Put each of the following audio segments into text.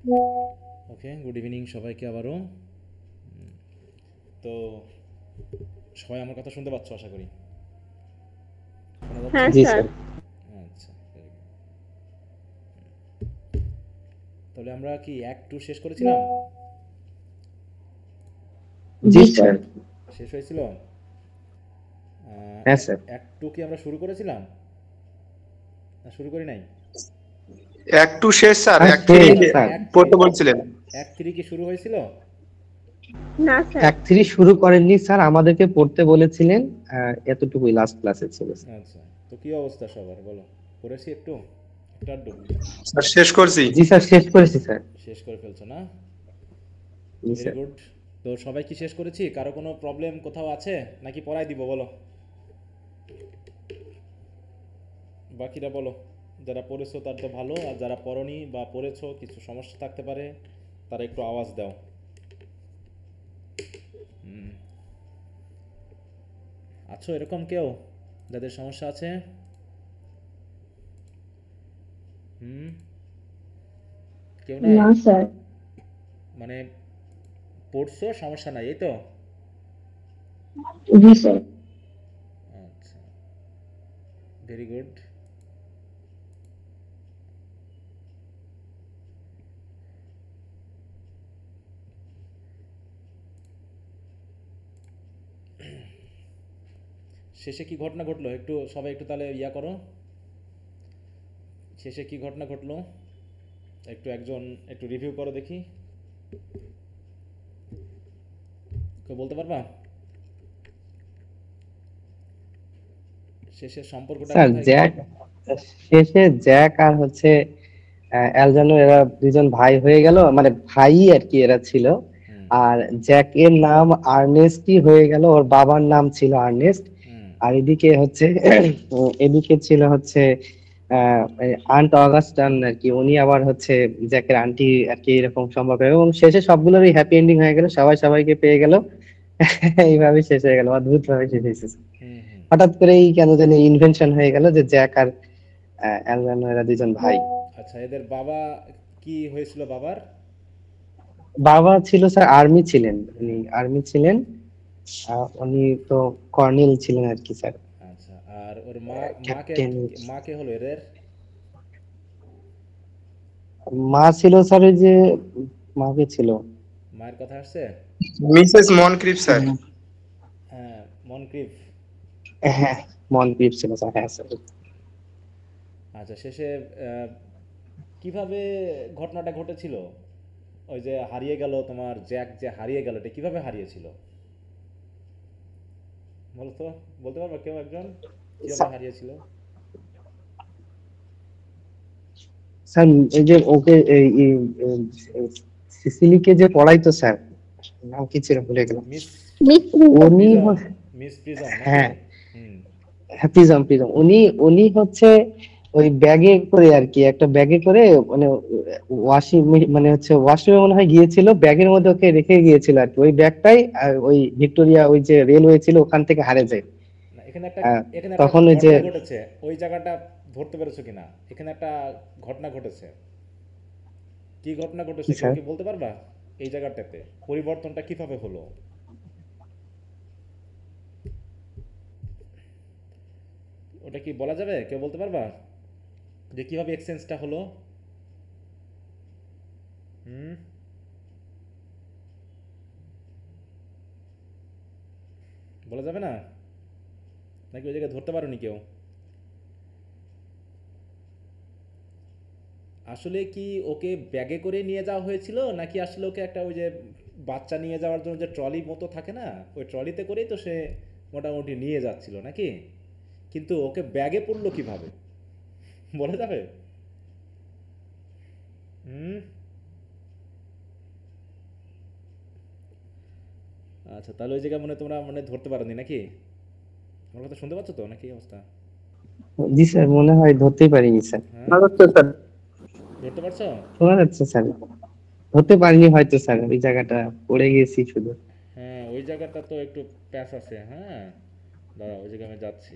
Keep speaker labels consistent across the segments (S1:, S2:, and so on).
S1: ওকে, good evening সবাইকে আবারও। তো সবাই আমার কথা শুনতে পাচ্ছ আশা করি, শোনা যাচ্ছে?
S2: হ্যাঁ
S3: জি
S2: স্যার।
S3: স্যার।
S1: আচ্ছা, very good. তাহলে আমরা কি অ্যাক্ট টু শেষ করেছিলাম?
S3: জি
S2: জি
S3: স্যার।
S2: স্যার।
S1: শেষ হয়েছিল।
S3: হ্যাঁ স্যার।
S1: অ্যাক্ট টু কি আমরা শুরু করেছিলাম না শুরু করি নাই?
S4: একটু শেষ স্যার,
S3: হ্যাঁ
S4: এক থ্রি
S3: শেষ
S1: তাহলে
S3: স্যার।
S1: অ্যাক্ট থ্রি,
S4: পড়তে বলছিলেন।
S1: অ্যাক্ট থ্রি কি শুরু হয়েছিল?
S2: না স্যার।
S3: এক থ্রি শুরু করেননি স্যার, আমাদেরকে পড়তে বলেছিলেন। এতটুকুই লাস্ট ক্লাসে ছিল স্যার।
S1: আচ্ছা, তো কি অবস্থা সবার বলো? পড়েছি একটু, একটু আধটু?
S4: স্যার শেষ করছি।
S3: জি স্যার, শেষ করেছি স্যার।
S1: শেষ করে ফেলছো না?
S3: জি
S1: ভেরি
S3: স্যার।
S1: গুড। তো সবাই কি শেষ করেছি? কারো কোনো প্রবলেম কোথাও আছে নাকি পড়াই দিব বলো? বাকিরা বলো, যারা পড়েছো তার তো ভালো, আর যারা পড়নি বা পড়েছো কিছু সমস্যা থাকতে পারে তারা একটু আওয়াজ দাও। হুম, আছো এরকম কেউ যাদের সমস্যা আছে? হুম, কেউ নাই?
S2: না স্যার।
S1: মানে পড়ছো, সমস্যা নাই, এই তো?
S2: জি স্যার।
S1: আচ্ছা, ভেরি গুড। শেষে কি ঘটনা ঘটলো একটু সবাই একটু তাহলে ইয়া করো। শেষে কি ঘটনা ঘটলো একটু একজন একটু রিভিউ করো দেখি। কেউ বলতে পারবা শেষের সম্পর্কটা
S3: স্যার
S1: কোথায় গেল?
S3: জ্যাক, শেষে জ্যাক আর হচ্ছে অ্যালজানো, এরা দুজন ভাই হয়ে গেল, মানে ভাই আর কি এরা ছিল।
S1: হুম।
S3: আর জ্যাকের নাম আর্নেস্টই হয়ে গেল, ওর বাবার নাম ছিল আর্নেস্ট।
S1: হুম।
S3: আর এদিকে হচ্ছে এদিকে ছিল হচ্ছে আন্ট অগাস্টান আর কি, উনি আবার হচ্ছে জ্যাকের আন্টি আর কি, এরকম সম্পর্ক। এবং শেষে সবগুলোরই হ্যাপি এন্ডিং হয়ে গেল, সবাই সবাইকে পেয়ে গেল। এইভাবে শেষ হয়ে গেল, অদ্ভুত ভাবে শেষ হয়েছে।
S1: হুম। হুম।
S3: হঠাৎ করেই কেন জানি ইনভেনশন হয়ে গেল যে জ্যাক আর অ্যালজানো এরা দুজন ভাই।
S1: আচ্ছা, এদের বাবা কি হয়েছিল বাবার?
S3: বাবা ছিল স্যার আর্মি ছিলেন, উনি
S1: হুম।
S3: আর্মি ছিলেন। উনি তো কর্নেল ছিলেন আর কি স্যার।
S1: আচ্ছা, আর ওর মা, মাকে,
S3: ক্যাপ্টেন।
S1: মাকে হলো এদের?
S3: মা ছিল স্যার ওই যে, মাকে ছিল।
S1: মায়ের কথা আসছে?
S4: Mrs Moncrieff sir.
S1: হ্যাঁ, মনক্রিফ।
S3: হ্যাঁ, মনপ্রীত ছিল স্যার, হ্যাঁ স্যার।
S1: আচ্ছা, শেষে আহ, কিভাবে ঘটনাটা ঘটেছিল? ওই যে হারিয়ে গেল তোমার জ্যাক, যে হারিয়ে গেল এটা কিভাবে হারিয়েছিল বলো তো? বলতে পারবা কেউ একজন কিভাবে হারিয়েছিল?
S3: স্যার এই যে ওকে সিসিলিকে যে পড়াইতো স্যার, নাম কি ছিল ভুলে গেলাম।
S1: Miss
S2: miss prism.
S3: উনি
S1: প্রিজম, মিস প্রিজম নাকি?
S3: হ্যাঁ,
S1: হুম।
S3: প্রিজম প্রিজম, উনি উনি হচ্ছে ওই ব্যাগে করে আর কি, একটা ব্যাগে করে, মানে ওয়াশিং, মানে হচ্ছে ওয়াশরুমে মনে হয় গিয়েছিল, ব্যাগের মধ্যে ওকে রেখে গিয়েছিল আর কি, ওই ব্যাগটাই ওই ভিক্টোরিয়া ওই যে রেলওয়ে ছিল ওখান থেকে হারিয়ে যায়।
S1: না, এখানে একটা,
S3: আহ,
S1: এখানে একটা
S3: তখন ওই যে,
S1: ঘটনা ঘটেছে, ওই জায়গাটা ধরতে পেরেছো কিনা? এখানে একটা ঘটনা ঘটেছে। কি ঘটনা
S3: কি
S1: ঘটেছে কেউ
S3: স্যার?
S1: কি বলতে পারবা? এই জায়গাটাতে পরিবর্তনটা কিভাবে হলো? ওটা কি বলা যাবে? কেউ বলতে পারবা যে কিভাবে এক্সচেঞ্জটা হলো? হুম। বলা যাবে না নাকি ওই জায়গায় ধরতে পারোনি কেউ? আসলে কি ওকে ব্যাগে করে নিয়ে যাওয়া হয়েছিল নাকি আসলে ওকে একটা ওই যে বাচ্চা নিয়ে যাওয়ার জন্য যে ট্রলি মতো থাকে না, ওই ট্রলিতে করেই তো সে মোটামুটি নিয়ে যাচ্ছিল নাকি? কিন্তু ওকে ব্যাগে পড়লো কিভাবে বলা যাবে? হুম। আচ্ছা, তাহলে ওই জায়গায় মনে হয় তোমরা মানে ধরতে পারোনি নাকি? আমার কথা শুনতে পাচ্ছ তো নাকি অবস্থা?
S3: জি স্যার, মনে হয় ধরতেই পারিনি স্যার।
S1: হ্যাঁ,
S4: শোনা যাচ্ছে স্যার।
S1: ধরতে পারছো?
S3: শোনা যাচ্ছে স্যার, ধরতে পারিনি হয়তো স্যার, ওই জায়গাটা পড়ে গেছি শুধু।
S1: হ্যাঁ, ওই জায়গাটা তো একটু প্যাচ আছে। হ্যাঁ, দাঁড়া, ওই জায়গায় আমি যাচ্ছি।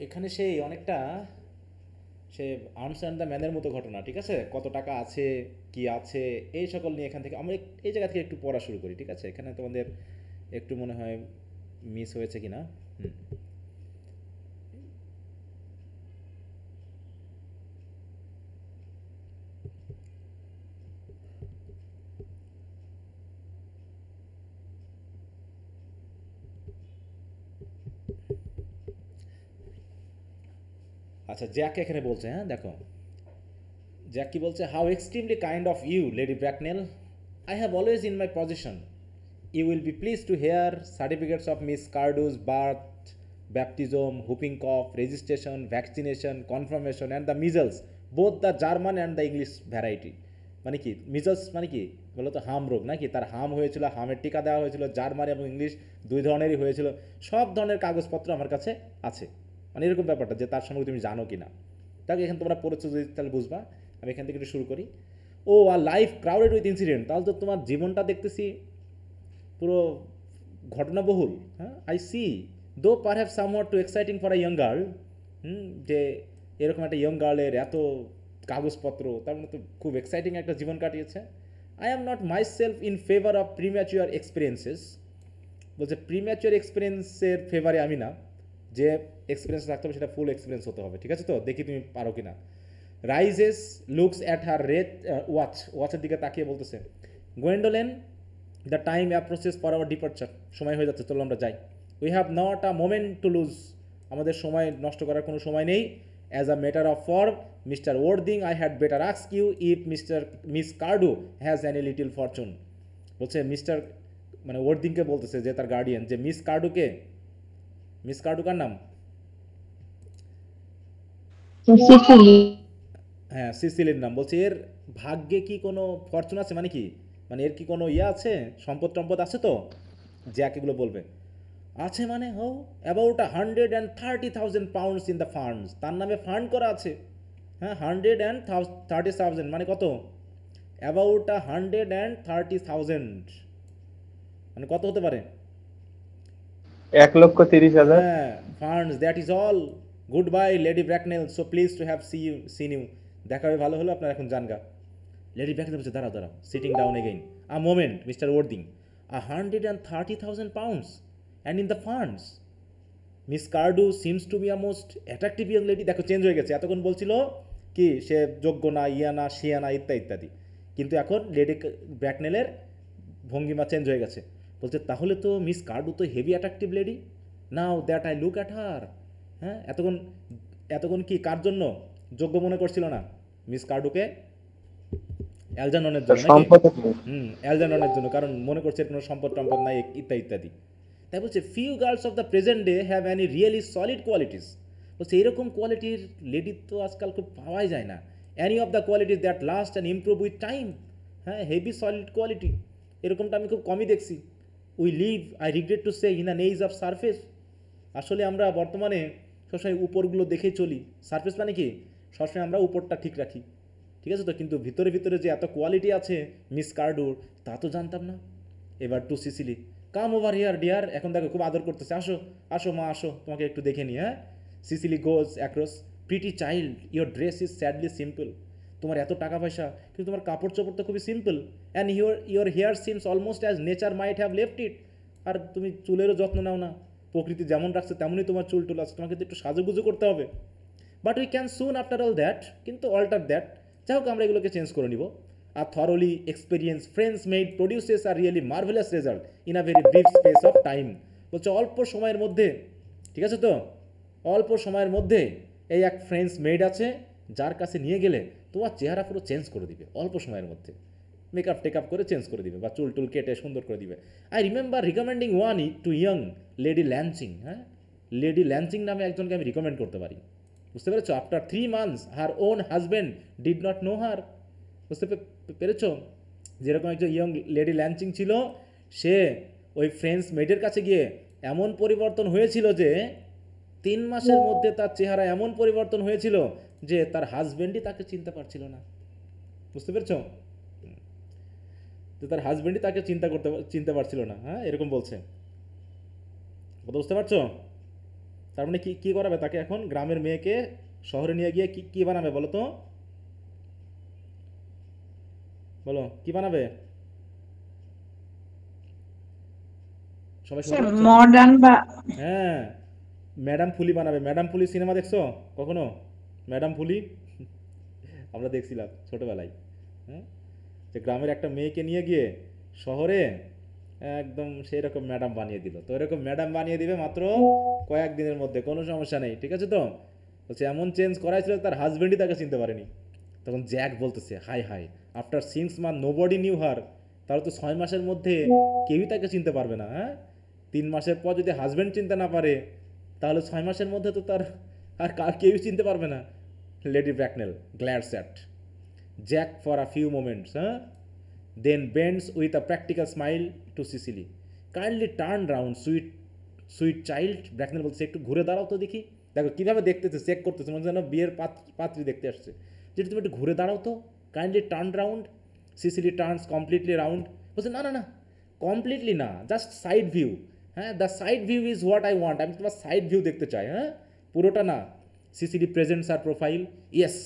S1: এখানে সেই অনেকটা সে আর্মস অ্যান্ড দ্য ম্যানের মতো ঘটনা, ঠিক আছে? কত টাকা আছে, কি আছে, এই সকল নিয়ে এখান থেকে আমরা এই জায়গা থেকে একটু পড়া শুরু করি, ঠিক আছে? এখানে তোমাদের একটু মনে হয় মিস হয়েছে কি না। হুম। আচ্ছা, জ্যাক এখানে বলছে, হ্যাঁ দেখো, জ্যাক কি বলছে, how extremely kind of you lady Bracknell, I have always in my position, you will be pleased to hear certificates of Miss Cardu's birth, baptism, whooping cough, registration, vaccination, confirmation, and the measles, both the German and the English variety. মানে কি measles মানে কি বলো তো? হাম রোগ নাকি? তার হাম হয়েছিল, হামের টিকা দেওয়া হয়েছিল, জার্মান এবং ইংলিশ দুই ধরনেরই হয়েছিল। সব ধরনের কাগজপত্র আমার কাছে আছে। মানে এরকম ব্যাপারটা যে তার সম্পর্কে তুমি জানো কি না। তাকে এখানে তোমরা পড়েছো যদি তাহলে বুঝবা। আমি এখান থেকে একটু শুরু করি। ও আর লাইফ ক্রাউডেড উইথ ইনসিডেন্ট, তাহলে তো তোমার জীবনটা দেখতেছি পুরো ঘটনাবহুল। হ্যাঁ, I see, though perhaps somewhat too exciting for a young girl. যে এরকম একটা ইয়ং গার্লের এত কাগজপত্র, তার মানে তো খুব এক্সাইটিং একটা জীবন কাটিয়েছে। I am not myself in favour of premature experiences. বলছে প্রিম্যাচুয়ার এক্সপিরিয়েন্সের ফেভারে আমি না, যে এক্সপিরিয়েন্স রাখতে হবে সেটা ফুল এক্সপিরিয়েন্স হতে হবে, ঠিক আছে? তো দেখি তুমি পারো কি না। Rises looks at her red ওয়াচের দিকে তাকিয়ে বলতেছে, Gwendolen, the time approaches for our departure, সময় হয়ে যাচ্ছে, চলো আমরা যাই। We have not a moment to lose, আমাদের সময় নষ্ট করার কোনো সময় নেই। As a matter of form, Mr Worthing, I had better ask you if Miss Cardew has any little fortune. বলছে মিস্টার, মানে ওয়ার্দিংকে বলতেছে যে তার গার্ডিয়ান, যে মিস কার্ডুকে, মিস কার্ডু কার নাম?
S2: সিসিলি।
S1: হ্যাঁ, সিসিলির নাম। বলছে এর ভাগ্যে কি কোনো ফরচুন আছে, মানে কি, মানে এর কি কোনো ইয়ে আছে, সম্পদ টম্পদ আছে? তো জ্যাক এগুলো বলবে। আছে মানে, হো about 130,000 pounds in the funds, তার নামে ফান্ড করা আছে। হ্যাঁ, 130,000 মানে কত? অ্যাবাউট 130,000 মানে কত হতে পারে?
S4: 1,30,000।
S1: হ্যাঁ, funds, that is all. Good bye Lady Bracknell, so please to have seen you, দেখা হয়ে ভালো হলো, আপনার এখন জানগা। লেডি ব্র্যাকনেল বলছে, দাঁড়াও দাঁড়াও, sitting down again, a moment Mr Worthing, 130,000 pounds and in the funds, Miss Cardew seems to be a most attractive young lady. দেখো চেঞ্জ হয়ে গেছে, এতক্ষণ বলছিল কি সে যোগ্য না, ইয়া না, শিয়া না, ইত্যাদি ইত্যাদি, কিন্তু এখন লেডি ব্র্যাকনেলের ভঙ্গিমা চেঞ্জ হয়ে গেছে। বলছে তাহলে তো মিস কার্ডু তো heavy attractive lady, now that I look at her. হ্যাঁ, এতক্ষণ এতক্ষণ কি কার জন্য যোগ্য মনে করছিল না মিস কার্ডুকে? অ্যালজাননের জন্য নাকি?
S4: সম্পদ
S1: অ্যালজাননের জন্য, কারণ মনে করছে এর কোনো সম্পদ টম্পদ নাই, ইত্যাদি ইত্যাদি। তাই বলছে few girls of the present day have any really solid qualities. বলছে এরকম কোয়ালিটির লেডির তো আজকাল খুব পাওয়াই যায় না। Any of the qualities that last and improve with time. হ্যাঁ, হেভি সলিড কোয়ালিটি এরকমটা আমি খুব কমই দেখছি। We live, I regret to say, in an age of surface. আসলে আমরা বর্তমানে সবসময় উপরগুলো দেখেই চলি। সারফেস মানে কি, সবসময় আমরা উপরটা ঠিক রাখি, ঠিক আছে তো, কিন্তু ভিতরে ভিতরে যে এত কোয়ালিটি আছে মিস কার্ডুর, তা তো জানতাম না। এবার to Cecily, come over here dear, এখন দেখো খুব আদর করতেছে, আসো আসো মা আসো, তোমাকে একটু দেখে নি। হ্যাঁ, Sicily goes across, pretty child, your dress is sadly simple, তোমার এত টাকা পয়সা কিন্তু তোমার কাপড় চোপড় তো খুবই simple. And your hair seems almost as nature might have left it, আর তুমি চুলেরও যত্ন নাও না, প্রকৃতি যেমন রাখছে তেমনই তোমার চুল টুল আছে, তোমাকে তো একটু সাজুগুজু করতে হবে। But we can soon after all that, কিন্তু অল্টার দ্যাট, যাই হোক আমরা এগুলোকে চেঞ্জ করে নিব। আর thoroughly experienced friends maid produces are really marvellous result in a very brief space of time. বলছে অল্প সময়ের মধ্যে, ঠিক আছে তো, অল্প সময়ের মধ্যে এই এক ফ্রেন্ডস মেড আছে যার কাছে নিয়ে গেলে তোমার চেহারা পুরো চেঞ্জ করে দিবে, অল্প সময়ের মধ্যে মেকআপ টেকআপ করে চেঞ্জ করে দিবে, বা চুল টুল কেটে সুন্দর করে দিবে। I remember recommending one to young lady Lancing. হ্যাঁ, লেডি ল্যান্সিং নামে একজনকে আমি রিকমেন্ড করতে পারি, বুঝতে পেরেছো? After 3 months her own husband did not know her. বুঝতে পেরেছো? যেরকম একজন ইয়ং লেডি ল্যান্সিং ছিল, সে ওই ফ্রেন্ডস মেডের কাছে গিয়ে এমন পরিবর্তন হয়েছিল যে 3 মাসের মধ্যে তার চেহারা এমন পরিবর্তন হয়েছিল যে তার হাজব্যান্ডই তাকে চিনতে পারছিল না। বুঝতে পেরেছো? তো তার হাজব্যান্ডই তাকে চিনতে পারছিল না। হ্যাঁ, এরকম বলছে, কথা বুঝতে পারছো? তার মানে কি কি করাবে তাকে এখন? গ্রামের মেয়েকে শহরে নিয়ে গিয়ে কি কি বানাবে বলো তো? বলো কি বানাবে? সবাই শুনতে পাচ্ছ?
S2: মডার্ন বা
S1: হ্যাঁ, ম্যাডাম ফুলি বানাবে। ম্যাডাম ফুলি সিনেমা দেখছো কখনো? ম্যাডাম ফুলি আমরা দেখছিলাম ছোটবেলায়। হ্যাঁ, যে গ্রামের একটা মেয়েকে নিয়ে গিয়ে শহরে একদম সেই রকম ম্যাডাম বানিয়ে দিল। তো এরকম ম্যাডাম বানিয়ে দিবে মাত্র কয়েকদিনের মধ্যে, কোনো সমস্যা নেই, ঠিক আছে তো? বলছে এমন চেঞ্জ করাইছিল তার হাজবেন্ডই তাকে চিনতে পারেনি। তখন জ্যাক বলতেছে hi hi, after 6 month nobody knew her. তাহলে তো 6 মাসের মধ্যে কেউই তাকে চিনতে পারবে না। হ্যাঁ, 3 মাসের পর যদি হাজবেন্ড চিনতে না পারে, তাহলে 6 মাসের মধ্যে তো তার আর কেউই চিনতে পারবে না। Lady Bracknell glares at Jack for a few moments, then bends with a practical smile to Cecily. Kindly turn round, sweet child. ব্র্যাকনেল বলছে একটু ঘুরে দাঁড়াও তো দেখি। দেখো কীভাবে দেখতেছে, চেক করতেছে, মনে হচ্ছে যেন বিয়ের পাত্রী দেখতে আসছে। যেটা তুমি একটু ঘুরে দাঁড়াও তো। Kindly turn round. Cecily turns completely round. বলছে না না না, কমপ্লিটলি না, জাস্ট সাইড ভিউ। হ্যাঁ, the side view is what I want. আমি তোমার সাইড ভিউ দেখতে চাই, হ্যাঁ, পুরোটা না। Cecily presents her profile. Yes,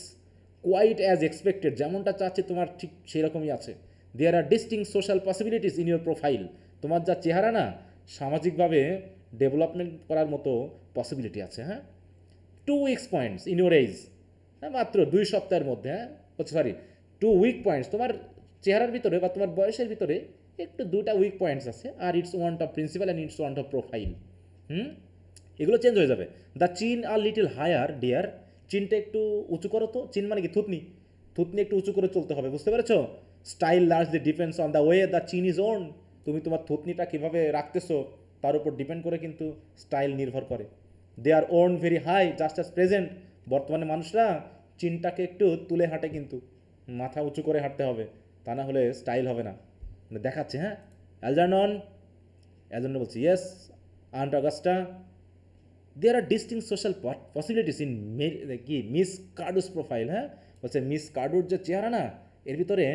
S1: quite as expected, যেমনটা চাচ্ছে তোমার ঠিক সেরকমই আছে। There are distinct social possibilities in your profile. তোমার যা চেহারা না, সামাজিকভাবে ডেভেলপমেন্ট করার মতো পসিবিলিটি আছে। হ্যাঁ, 2 weak points in your age. হ্যাঁ, মাত্র 2 সপ্তাহের মধ্যে। হ্যাঁ, সরি, 2 উইক পয়েন্টস তোমার চেহারার ভিতরে বা তোমার বয়সের ভিতরে একটু 2টা উইক পয়েন্টস আছে। আর it's want of principal and it's want of profile. এগুলো চেঞ্জ হয়ে যাবে। The chin a little higher dear. চিনটা একটু উঁচু করো তো। চিন মানে কি? থুতনি। থুতনি একটু উঁচু করে চলতে হবে, বুঝতে পেরেছো? Style largely depends on the way the চিন ইজ ওন। তুমি তোমার থুতনিটা কীভাবে রাখতেছো তার উপর ডিপেন্ড করে কিন্তু স্টাইল নির্ভর করে। They are worn very high just as present. বর্তমানে মানুষরা চিনটাকে একটু তুলে হাঁটে, কিন্তু মাথা উঁচু করে হাঁটতে হবে, তা না হলে স্টাইল হবে না। মানে দেখাচ্ছে। হ্যাঁ, অ্যালজার্নন। অ্যালজার্নন বলছি yes aunt Augusta. There are distinct social possibilities in কি মিস কার্ডুস প্রোফাইল। হ্যাঁ, বলছে মিস কার্ডুর যে চেহারা না, এর ভিতরে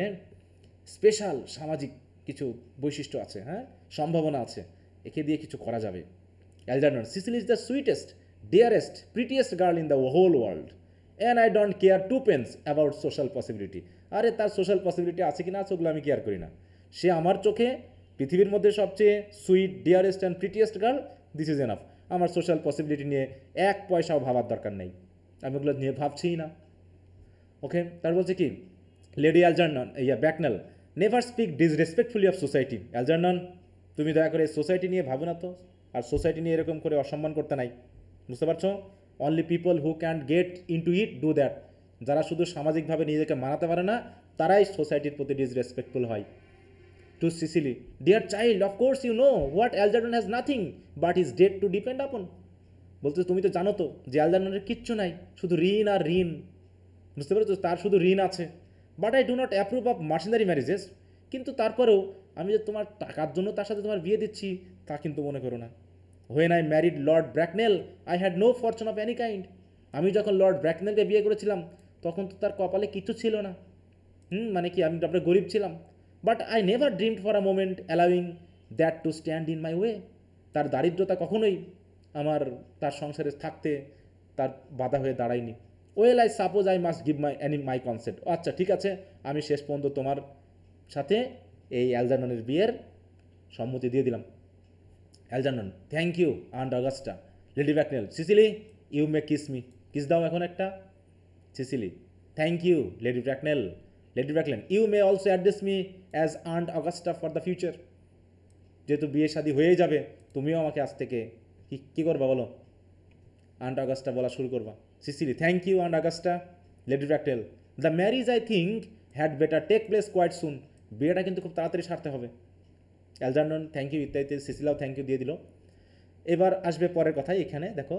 S1: স্পেশাল সামাজিক কিছু বৈশিষ্ট্য আছে। হ্যাঁ, সম্ভাবনা আছে, একে দিয়ে কিছু করা যাবে। Algernon, Cecily is the sweetest, dearest, prettiest girl in the whole world, and I don't care 2 pence about social possibility. আরে তার সোশ্যাল পসিবিলিটি আছে কি না আছে ওগুলো আমি কেয়ার করি না। সে আমার চোখে পৃথিবীর মধ্যে সবচেয়ে sweet, dearest and prettiest girl. This is enough. আমার সোশ্যাল পসিবিলিটি নিয়ে 1 পয়সাও ভাবার দরকার নেই, আমি ওগুলো নিয়ে ভাবছিই না। ওকে, তার বলছে কি lady Algernon Bracknell, never speak disrespectfully of society. Algernon, তুমি দয়া করে সোসাইটি নিয়ে ভাবো না তো, আর সোসাইটি নিয়ে এরকম করে অসম্মান করতে নাই, বুঝতে পারছো? Only people who can get into it do that. যারা শুধু সামাজিকভাবে নিজেকে মানাতে পারে না, তারাই সোসাইটির প্রতি ডিসরেসপেক্টফুল হয়। To Cecily, dear child, of course you know what Algernon has nothing but is dead to depend upon. বলতে তুমি তো জানো তো যে অ্যালজার্ননের কিচ্ছু নাই, শুধু ঋণ আর ঋণ, বুঝতে পেরেছো? তার শুধু ঋণ আছে। But I do not approve of mercenary marriages. কিন্তু তারপরেও আমি যে তোমার টাকার জন্য তার সাথে তোমার বিয়ে দিচ্ছি তা কিন্তু মনে করো না। When I married lord Bracknell I had no fortune of any kind. আমি যখন লর্ড ব্র্যাকনেলকে বিয়ে করেছিলাম তখন তো তার কপালে কিছু ছিল না। মানে কি, আমরা গরিব ছিলাম। But I never dreamed for a moment allowing that to stand in my way. তার দারিদ্রতা কখনোই আমার তার সংসারে থাকতে তার বাধা হয়ে দাঁড়ায়নি। Well I suppose I must give my concept. আচ্ছা ঠিক আছে, আমি শেষ পর্যন্ত তোমার সাথে এই অ্যালজার্ননের বিয়ের সম্মতি দিয়ে দিলাম। Algernon, thank you aunt Augusta. Lady Bracknell, Cecily you may kiss me. Kiss দাও এখন একটা। Cecily, thank you lady Bracknell. Lady Bracknell, you may also address me as aunt Augusta for the future. যেহেতু বিয়ে শাদী হয়েই যাবে, তুমিও আমাকে আজ থেকে কী করবা বলো? আন্ট অগাস্টা বলা শুরু করবা। Cecily, thank you aunt Augusta. Lady Bracknell, the marriage I think had better take place quite soon. বিয়েটা কিন্তু খুব তাড়াতাড়ি সারতে হবে। অ্যালজার্নন থ্যাংক ইউ ইত্যাদি, সিসিলাও থ্যাংক ইউ দিয়ে দিল। এবার আসবে পরের কথাই। এখানে দেখো,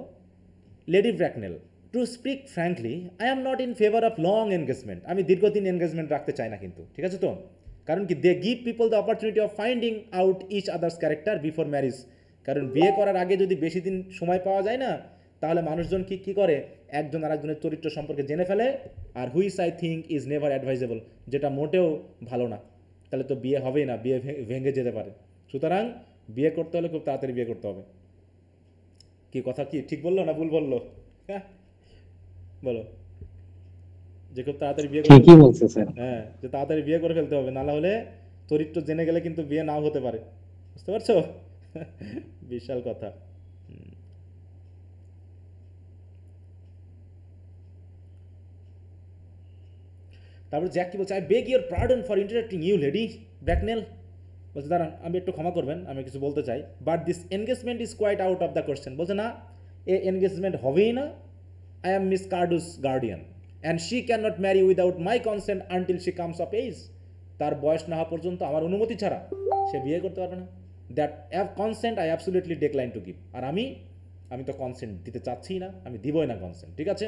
S1: lady Bracknell, to speak frankly I am not in favour of long engagement. আমি দীর্ঘদিন এনগেজমেন্ট রাখতে চাই না কিন্তু, ঠিক আছে তো? কারণ কি, they give people the opportunity of finding out each other's character before marriage. কারণ বিয়ে করার আগে যদি বেশি দিন সময় পাওয়া যায় না, তাহলে মানুষজন কি করে একজন আরেকজনের চরিত্র সম্পর্কে জেনে ফেলে। আর which I think is never advisable, যেটা মোটেও ভালো না। তাহলে তো বিয়ে হবেই না, বিয়ে ভেঙে যেতে পারে। সুতরাং বিয়ে করতে হলে খুব তাড়াতাড়ি বিয়ে করতে হবে। কি কথা কি ঠিক বললো না ভুল বললো? হ্যাঁ বলো, যে খুব তাড়াতাড়ি বিয়ে করে
S3: ঠিকই
S1: ফেলতে,
S3: বলছে স্যার।
S1: হ্যাঁ যে তাড়াতাড়ি বিয়ে করে ফেলতে হবে, নাহলে হলে চরিত্র জেনে গেলে কিন্তু বিয়ে নাও হতে পারে, বুঝতে পারছো? বিশাল কথা। তারপর জ্যাক কি বলছে, I beg your pardon for interrupting you lady Bracknell. বলছে দাঁড়ান আমি একটু ক্ষমা করবেন, আমি কিছু বলতে চাই, but this engagement is quite out of the question. বলছে না, এ এনগেজমেন্ট হবেই না। I am Miss Cardew's guardian and she can not marry without my consent until she comes of age. তার বয়স না হওয়া পর্যন্ত আমার অনুমতি ছাড়া সে বিয়ে করতে পারবে না। That consent I absolutely decline to give. আর আমি তো কনসেন্ট দিতে চাচ্ছি না, আমি দিবই না কনসেন্ট, ঠিক আছে?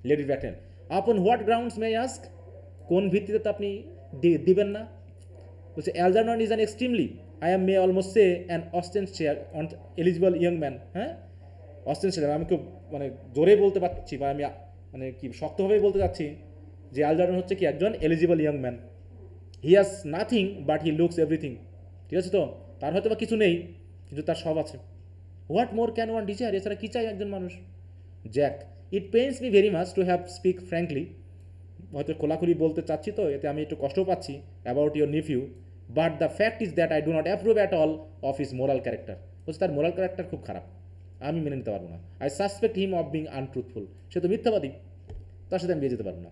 S1: লেডি ব্র্যাকনেল, আপন হোয়াট গ্রাউন্ডস মে আস্ক, কোন ভিত্তিতে তো আপনি দিবেন না? বলছে Algernon is an extremely, I am may almost say an ostentatiously eligible young man. হ্যাঁ অস্টেনশিয়ার, আমি খুব মানে জোরে বলতে পারছি, বা আমি মানে কি শক্তভাবেই বলতে চাচ্ছি যে অ্যালজারনন হচ্ছে কি একজন eligible young man. He has nothing but he looks everything. ঠিক আছে তো, তার হয়তো বা কিছু নেই কিন্তু তার সব আছে। What more can one desire, এছাড়া কী চাই একজন মানুষ? Jack, it pains me very much to have speak frankly, হয়তো খোলাখুলি বলতে চাচ্ছি তো এতে আমি একটু কষ্ট পাচ্ছি, about your nephew, but the fact is that I do not approve at all of his moral character. বলছে তার মোরাল ক্যারেক্টার খুব খারাপ, আমি মেনে নিতে পারবো না। I suspect him of being untruthful, সে তো মিথ্যাবাদী, তার সাথে আমি বিয়ে যেতে পারবো না।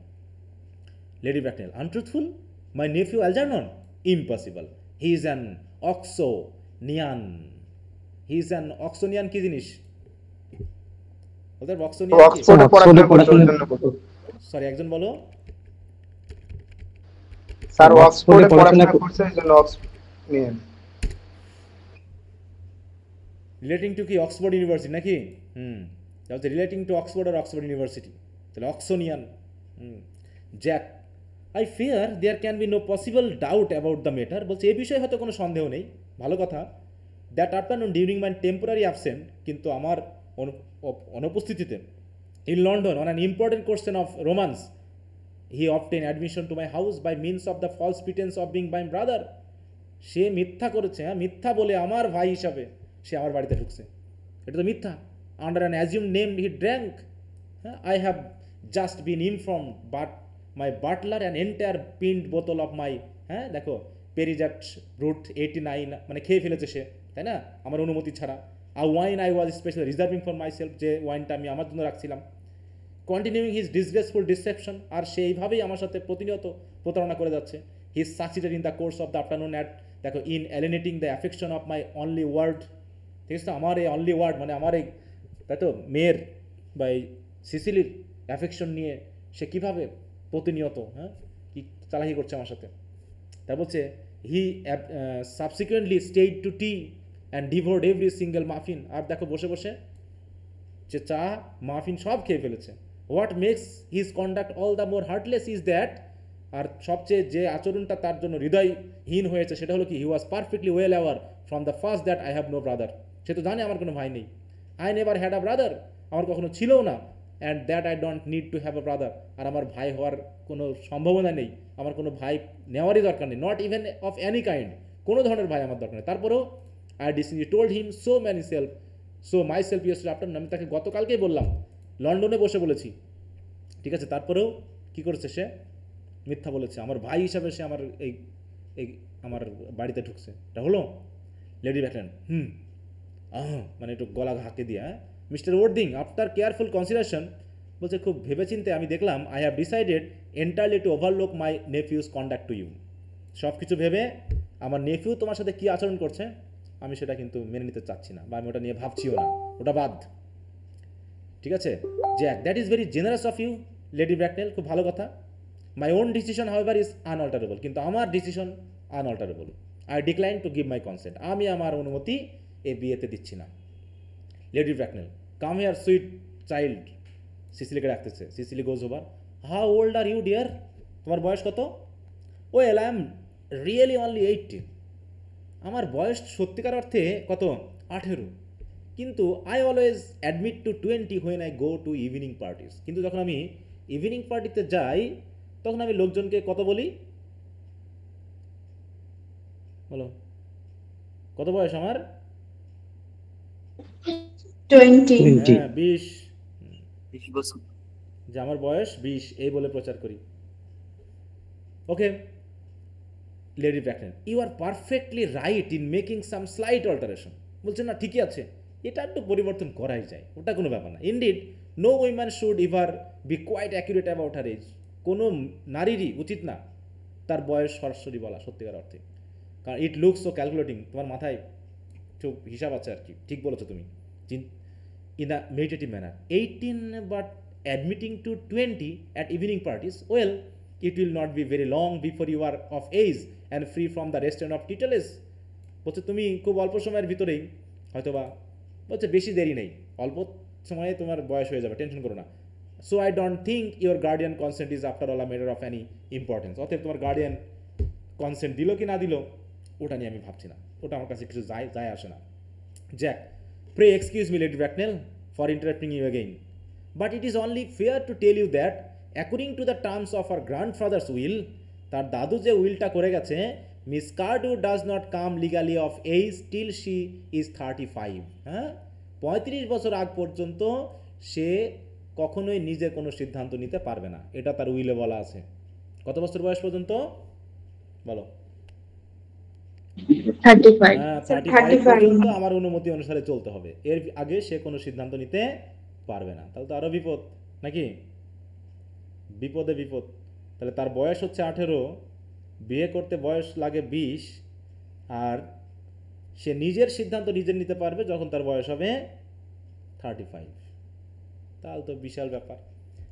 S1: Lady Bracknell, untruthful? My nephew Algernon? Impossible, he is an Oxonian. He is an Oxonian কি জিনিস? ওদের অক্সোনিয়ান কি?
S4: অক্সফোর্ডে
S3: অক্সফোর্ডে
S4: পড়াশোনা করছে ওর
S3: পড়াশোনা
S4: জন্য।
S1: সরি একজন বলো।
S4: স্যার
S3: অক্সফোর্ডে
S4: অক্সফোর্ডে
S3: পড়াশোনা
S4: পড়াশোনা করছে এই জন্য অক্সফোর্ড।
S1: রিলেটিং টু কি অক্সফোর্ড ইউনিভার্সিটি নাকি? তাহলে রিলেটিং টু অক্সফোর্ড আর অক্সফোর্ড ইউনিভার্সিটি, তাহলে Oxonian. Jack, I fear there can be no possible doubt about the matter. বলছে এ বিষয়ে হয়তো কোনো সন্দেহ নেই, ভালো কথা। That afternoon during my temporary absent, কিন্তু আমার অনুপস্থিতিতে, in London on an important question of romance, he obtain admission to my house by means of the false pretence of being my brother. সে মিথ্যা করেছে, হ্যাঁ মিথ্যা বলে আমার ভাই হিসাবে সে আমার বাড়িতে ঢুকছে, এটা তো মিথ্যা। Under an assume name he drank. হ্যাঁ, I have just been inform but my butler an entire pint বোতল অফ মাই, হ্যাঁ দেখো পেরিজাট রুট 89 মানে খেয়ে ফেলেছে সে, তাই না, আমার অনুমতি ছাড়া। A wine I was specially reserving for myself, যে ওয়াইনটা আমি আমার জন্য রাখছিলাম। কন্টিনিউইং হিজ ডিসগ্রেসফুল ডিসেপশন, আর সে এইভাবেই আমার সাথে প্রতিনিয়ত প্রতারণা করে যাচ্ছে। He succeeded in the course of the afternoon at, দেখো, in alienating the affection of my only ward. ঠিক আছে, আমার এই অনলি ওয়ার্ড মানে আমার এই, তাই তো, মেয়ের বা এই সিসিলির অ্যাফেকশন নিয়ে সে কীভাবে প্রতিনিয়ত, হ্যাঁ কি চালাকি করছে আমার সাথে। তা বলছে he subsequently stayed to tea and devoured every single muffin, আর দেখো বসে বসে যে চা মাফিন সব খেয়ে ফেলেছে। What makes his conduct all the more heartless is that, আর সবচেয়ে যে আচরণটা তার জন্য হৃদয়হীন হয়েছে সেটা হলো কি, he was perfectly well aware from the first that I have no brother. সে তো জানে আমার কোনো ভাই নেই। I never had a brother, আমার কখনো ছিলও না। And that I don't need to have a brother, আর আমার ভাই হওয়ার কোনো সম্ভাবনা নেই, আমার কোনো ভাই নেওয়ারই দরকার নেই, not even of any kind, কোনো ধরনের ভাই আমার দরকার নেই। তারপরেও I decided told him so many self, so myself yesterday afternoon, আমি তাকে গতকালকেই বললাম, লন্ডনে বসে বলেছি, ঠিক আছে। তারপরেও কী করেছে সে, মিথ্যা বলেছে, আমার ভাই হিসাবে সে আমার এই এই আমার বাড়িতে ঢুকছে। এটা হলো লেডি ব্যাটন, মানে একটু গলা হাঁকে দিয়ে, হ্যাঁ। Mister Worthing, after careful consideration, বলছে খুব ভেবেচিন্তে আমি দেখলাম, I have decided entirely to overlook my nephew's conduct to you. সব কিছু ভেবে আমার নেফিউ তোমার সাথে কী আচরণ করছে আমি সেটা কিন্তু মেনে নিতে চাচ্ছি না, বা আমি ওটা নিয়ে ভাবছিও না, ওটা বাদ, ঠিক আছে। Jack, that is very generous of you lady Bracknell, খুব ভালো কথা। My own decision however is unalterable, কিন্তু আমার decision unalterable. I decline to give my consent, আমি আমার অনুমতি এই বিয়েতে দিচ্ছি না। Lady Bracknell, come here sweet child, সিসিলিকে ডাকতেছে। Cecily goes over, how old are you dear, তোমার বয়স কত? Well I am really only 18, আমার বয়স সত্যিকার অর্থে কত, 18, কিন্তু I always admit to 20 when I go to evening parties, কিন্তু যখন আমি ইভিনিং পার্টিতে যাই তখন আমি লোকজনকে কত বলি, বলো কত বয়স আমার?
S2: 20
S3: 20
S1: হ্যাঁ 20,
S5: 20 বছর।
S1: যে আমার বয়স 20 এই বলে প্রচার করি। Okay, lady Bracknell, you are perfectly right in making some slight alteration. বলছে না ঠিকই আছে, এটা একটু পরিবর্তন করাই যায়, ওটা কোনো ব্যাপার না। Indeed no woman should ever be quite accurate about her age. কোনো নারীরই উচিত না তার বয়স সরাসরি বলা সত্যিকার অর্থে, কারণ ইট লুকস সো ক্যালকুলেটিং। তোমার মাথায় খুব হিসাব আছে আর কি, ঠিক বলেছো তুমি। In a meditative manner, 18 but admitting to 20 at evening parties, well, it will not be very long before you are of age and free from the restraint of tutelage. বলছে তুমি খুব অল্প সময়ের ভিতরেই হয়তো বা, বলছে বেশি দেরি নেই, অল্প সময়ে তোমার বয়স হয়ে যাবে, টেনশন করো না। So I don't think your guardian consent is after all a matter of any importance. অতএব তোমার গার্ডিয়ান কনসেন্ট দিল কি না দিল ওটা নিয়ে আমি ভাবছি না, ওটা আমার কাছে কিছু যায় আসে না। Jack, pray excuse me, Lady Bracknell, for interrupting you again. But it is only fair to tell you that, according to the terms of her grandfather's will, তার দাদু যে উইলটা করে গেছে, Miss Cardew does not come legally of age till she is 35। হ্যাঁ, 35 বছর আগ পর্যন্ত সে কখনোই নিজে কোনো সিদ্ধান্ত নিতে পারবে না, এটা তার উইলে বলা আছে। কত বছর বয়স পর্যন্ত বলো?
S2: 35
S1: হ্যাঁ,
S2: স্যার
S1: 35 পর্যন্ত
S2: 35
S1: আমার অনুমতি অনুসারে চলতে হবে, এর আগে সে কোনো সিদ্ধান্ত নিতে পারবে না। তাহলে তো আরও বিপদ নাকি, বিপদে বিপদ। তাহলে তার বয়স হচ্ছে 18, বিয়ে করতে বয়স লাগে 20, আর সে নিজের সিদ্ধান্ত নিজে নিতে পারবে যখন তার বয়স হবে 35। তাহলে তো বিশাল ব্যাপার।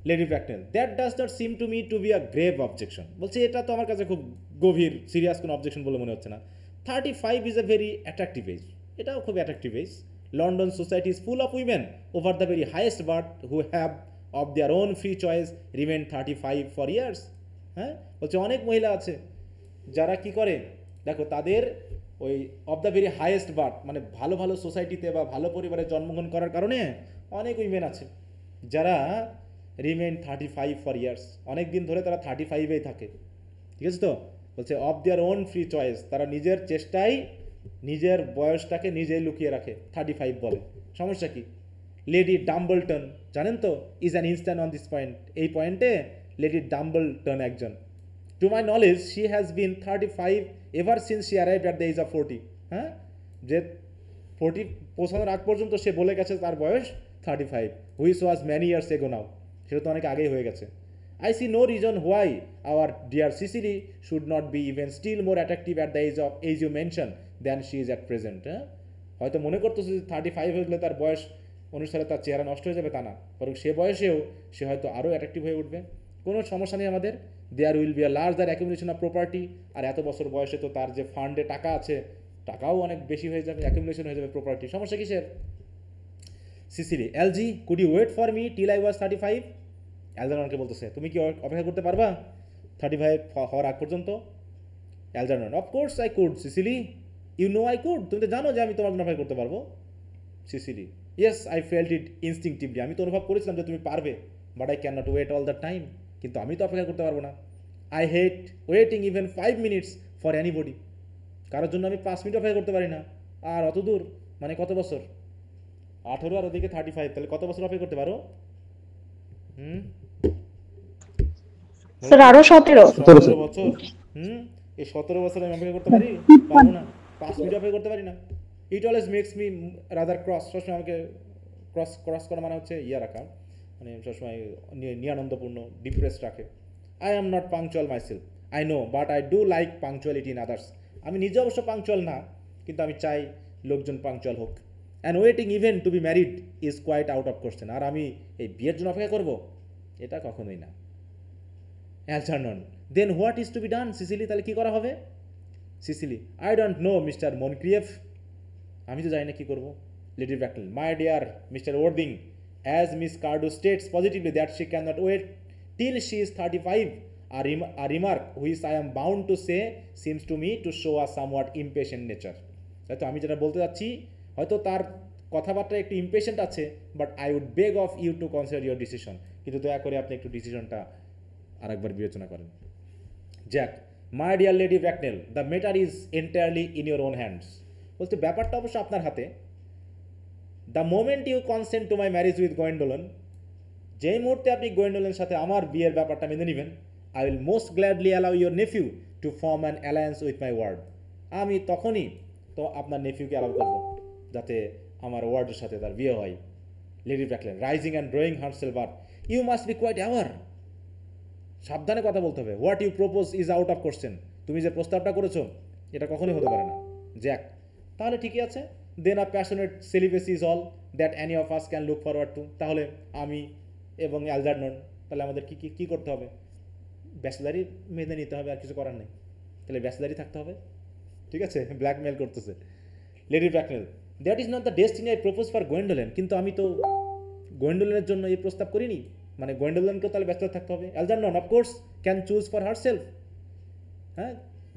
S1: Lady Bracknell, that does not seem to me to be a grave objection. বলছে এটা তো আমার কাছে খুব গভীর সিরিয়াস কোনো অবজেকশন বলে মনে হচ্ছে না। 35 is a very attractive age, এটাও খুব attractive age. London society is full of women over the very highest birth who have of their own free choice remain 35 for years. হ্যাঁ, বলছে অনেক মহিলা আছে যারা কি করে, দেখো তাদের ওই of the very highest birth, মানে ভালো ভালো সোসাইটিতে বা ভালো পরিবারে জন্মগ্রহণ করার কারণে অনেক উইমেন আছে যারা রিমেন 35 ফর ইয়ার্স, অনেক দিন ধরে তারা 35এই থাকে। ঠিক আছে তো, বলছে of their own free choice, তারা নিজের চেষ্টায় নিজের বয়সটাকে নিজেই লুকিয়ে রাখে, 35 বলে। সমস্যা কি? লেডি ডাম্বলটন জানেন তো, is an instant on this point, এই পয়েন্টে লেডি ডাম্বলটন একজন। To my knowledge she has been 35 ever since she arrived at the age of 40। হ্যাঁ, যে 40 পৌঁছানোর আগ পর্যন্ত সে বলে গেছে তার বয়স 35, which was many years ago নাও, সেটা তো অনেক আগেই হয়ে গেছে। I see no reason why our dear Cecily should not be even still more attractive at the age you mentioned than she is at present. হ্যাঁ, হয়তো মনে করতেছে যে 35 হয়ে গেলে তার বয়স অনুসারে তার চেহারা নষ্ট হয়ে যাবে, তা না, বরং সে বয়সেও সে হয়তো আরও অ্যাট্রাকটিভ হয়ে উঠবে। কোনো সমস্যা নেই আমাদের। There will be a larger accumulation of property, আর এত বছর বয়সে তো তার যে ফান্ডে টাকা আছে টাকাও অনেক বেশি হয়ে যাবে, অ্যাকুমুলেশন হয়ে যাবে প্রপার্টি। সমস্যা কিসের? Cecily, Algy could you wait for me till I was 35? অ্যালজারননকে বলতেছে তুমি কি অপেক্ষা করতে পারবা 35 হওয়ার আগ পর্যন্ত? Algernon, of course I could Cecily, you know I could, তুমি তো জানো যে আমি তোমার জন্য অপেক্ষা করতে পারবো। Cecily, yes I felt it instinctively, আমি তো অনুভব করেছিলাম যে তুমি পারবে, but I can not wait all the time, কিন্তু আমি তো অপেক্ষা করতে পারবো না। I hate waiting even 5 minutes for anybody, কারোর জন্য আমি 5 মিনিট অপেক্ষা করতে পারি না। আর অত দূর মানে কত বছর? 18 আর ওদিকে 35, তাহলে কত বছর অপেক্ষা করতে পারো?
S2: স্যার আরো 17
S1: 17 বছর। এই 17 বছর আমি অপেক্ষা করতে পারি? পারবো না, 5 মিনিট অপেক্ষা করতে পারি না। It always makes me rather cross, সবসময় আমাকে ক্রস করা মানে হচ্ছে রাখা, মানে সবসময় নিরানন্দপূর্ণ, ডিপ্রেসড রাখে। I am not punctual myself, I know, but I do like punctuality in others. আমি নিজে অবশ্য পাংচুয়াল না, কিন্তু আমি চাই লোকজন পাংচুয়াল হোক। And waiting even to be married is quite out of question, আর আমি এই বিয়ের জন্য অপেক্ষা করবো এটা কখনোই না। Algernon, then what is to be done Cecily, তাহলে কী করা হবে? Cecily, I don't know mister Moncrieff, আমি তো জানি না কী করবো। Lady Bracknell, my dear mister Worthing, as Miss Cardew states positively that she can not wait till she is 35, a remark which I am bound to say seems to me to show a somewhat impatient nature. তাই তো আমি যেটা বলতে যাচ্ছি, হয়তো তার কথাবার্তা একটু ইম্পেশেন্ট আছে, but I would beg of you to consider your decision, কিন্তু দয়া করে আপনি একটু ডিসিশনটা আরেকবার বিবেচনা করেন। Jack, my dear lady Bracknell, the matter is entirely in your own hands. বলতে ব্যাপারটা অবশ্য আপনার হাতে, the moment you consent to my marriage with Gwendolen, যেই মুহূর্তে আপনি গোয়েন্ডোলের সাথে আমার বিয়ের ব্যাপারটা মেনে নেবেন, I will most gladly allow your nephew to form an alliance with my word, আমি তখনই তো আপনার নেফিউকে অ্যালাউ করবো যাতে আমার ওয়ার্ডের সাথে তার বিয়ে হয়। Lady Bracknell rising and drawing herself up, you must be quite aware, সাবধানে কথা বলতে হবে। What you propose is out of question, তুমি যে প্রস্তাবটা করেছো এটা কখনোই হতে পারে না। জ্যাক, তাহলে ঠিকই আছে। Then a passionate celibacy is all that any of us can look forward to, তাহলে আমি এবং অ্যালজারনন, তাহলে আমাদের কী কী কী করতে হবে? ব্যাচেলারই মেনে নিতে হবে, আর কিছু করার নেই। তাহলে ব্যাচেলারই থাকতে হবে, ঠিক আছে? ব্ল্যাকমেল করতেছে lady Bracknell. That is not the destiny I propose for Gwendolen, কিন্তু আমি তো গোয়েন্ডোলেনের জন্য এই প্রস্তাব করিনি, মানে গোয়েন্ডোলেনকেও তাহলে ব্যাচেলার থাকতে হবে। Algernon of course can choose for herself, হ্যাঁ,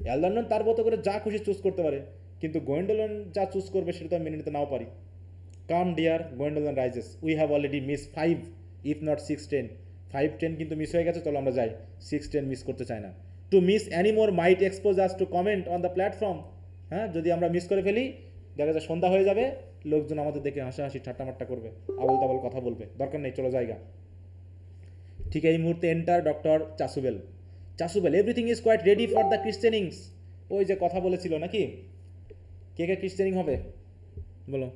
S1: অ্যালজারনন তার মতো করে যা খুশি চুজ করতে পারে, কিন্তু গোয়েন্ডোলেন যা চুজ করবে সেটা তো আমি মেনে নিতে নাও পারি। Come dear, Gwendolen rises, we have already miss 5 if not 6-10, 5-10 কিন্তু মিস হয়ে গেছে, চলো আমরা যাই, 6-10 মিস করতে চাই না। To miss any more might expose us to comment on the platform, হ্যাঁ, যদি আমরা মিস করে ফেলি দেখা যায় সন্ধ্যা হয়ে যাবে, লোকজন আমাদের দেখে হাসাহাসি ঠাট্টামাট্টা করবে, আবল তাবল কথা বলবে, দরকার নেই, চলো জায়গা। ঠিক এই মুহূর্তে enter doctor Chasuble. Chasuble, everything is quite ready for the christenings, ওই যে কথা বলেছিল নাকি, কে কে ক্রিশ্চেনিং হবে বলো,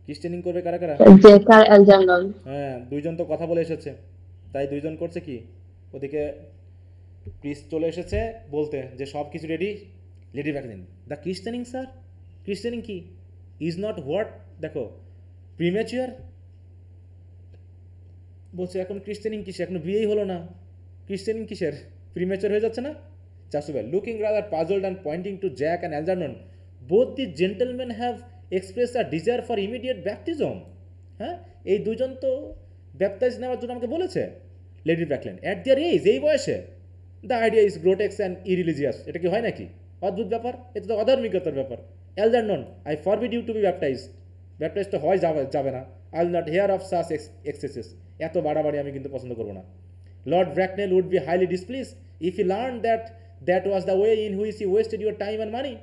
S1: ক্রিশ্চেনিং করবে কারা কারা?
S2: জ্যাক আর অ্যালজারনন।
S1: হ্যাঁ, দুইজন তো কথা বলে এসেছে, তাই দুইজন করছে কি, ওদিকে প্রিস্ট চলে এসেছে বলতে যে সব কিছু রেডি। লেডি ব্র্যাকলেন, দ্য ক্রিশ্চেনিং স্যার, ক্রিশ্চেনিং কি ইজ নট হোয়াট, দেখো প্রিম্যাচিওর বলছে, এখন ক্রিশ্চেনিং কিসে, এখনো বিয়েই হলো না, ক্রিশ্চেনিং কিসের, প্রিম্যাচিওর হয়ে যাচ্ছে না? Chasuble, looking rather puzzled and pointing to Jack and Algernon, both the gentleman have express a desire for immediate baptism, হ্যাঁ, এই দুজন তো ব্যাপটাইজ নেওয়ার জন্য আমাকে বলেছে। Lady Bracknell, at their age, এই বয়সে, the idea is grotesque and irreligious, এটা কি হয় নাকি, অদ্ভুত ব্যাপার, এটা তো অধার্মিকতার ব্যাপার। Algernon, I forbid you to be baptized, baptize তো হয় যাবে না, I will not hear of such excesses, এত বাড়াবাড়ি আমি কিন্তু পছন্দ করবো না। Lord Bracknell would be highly displeased if he learn that was the way in which you wasted your time and money,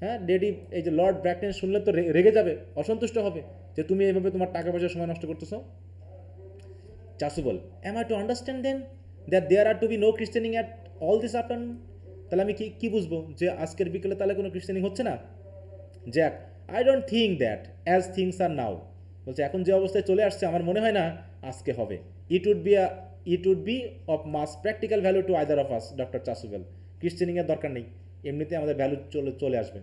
S1: হ্যাঁ, লেডি, এই যে লর্ড ব্র্যাকনেল শুনলে তো রেগে যাবে, অসন্তুষ্ট হবে যে তুমি এইভাবে তোমার টাকা পয়সার সময় নষ্ট করতেছো। Chasuble, am I to understand then that there are to be no christening at all this afternoon, তাহলে আমি কি বুঝবো যে আজকের বিকেলে তাহলে কোনো ক্রিশ্চেনিং হচ্ছে না? Jack, I don't think that as things are now, বলছে এখন যে অবস্থায় চলে আসছে আমার মনে হয় না আজকে হবে। It would be of mass practical value to either of us, Doctor Chasuble, ক্রিশ্চেনিংয়ের দরকার নেই, এমনিতে আমাদের ভ্যালু চলে আসবে।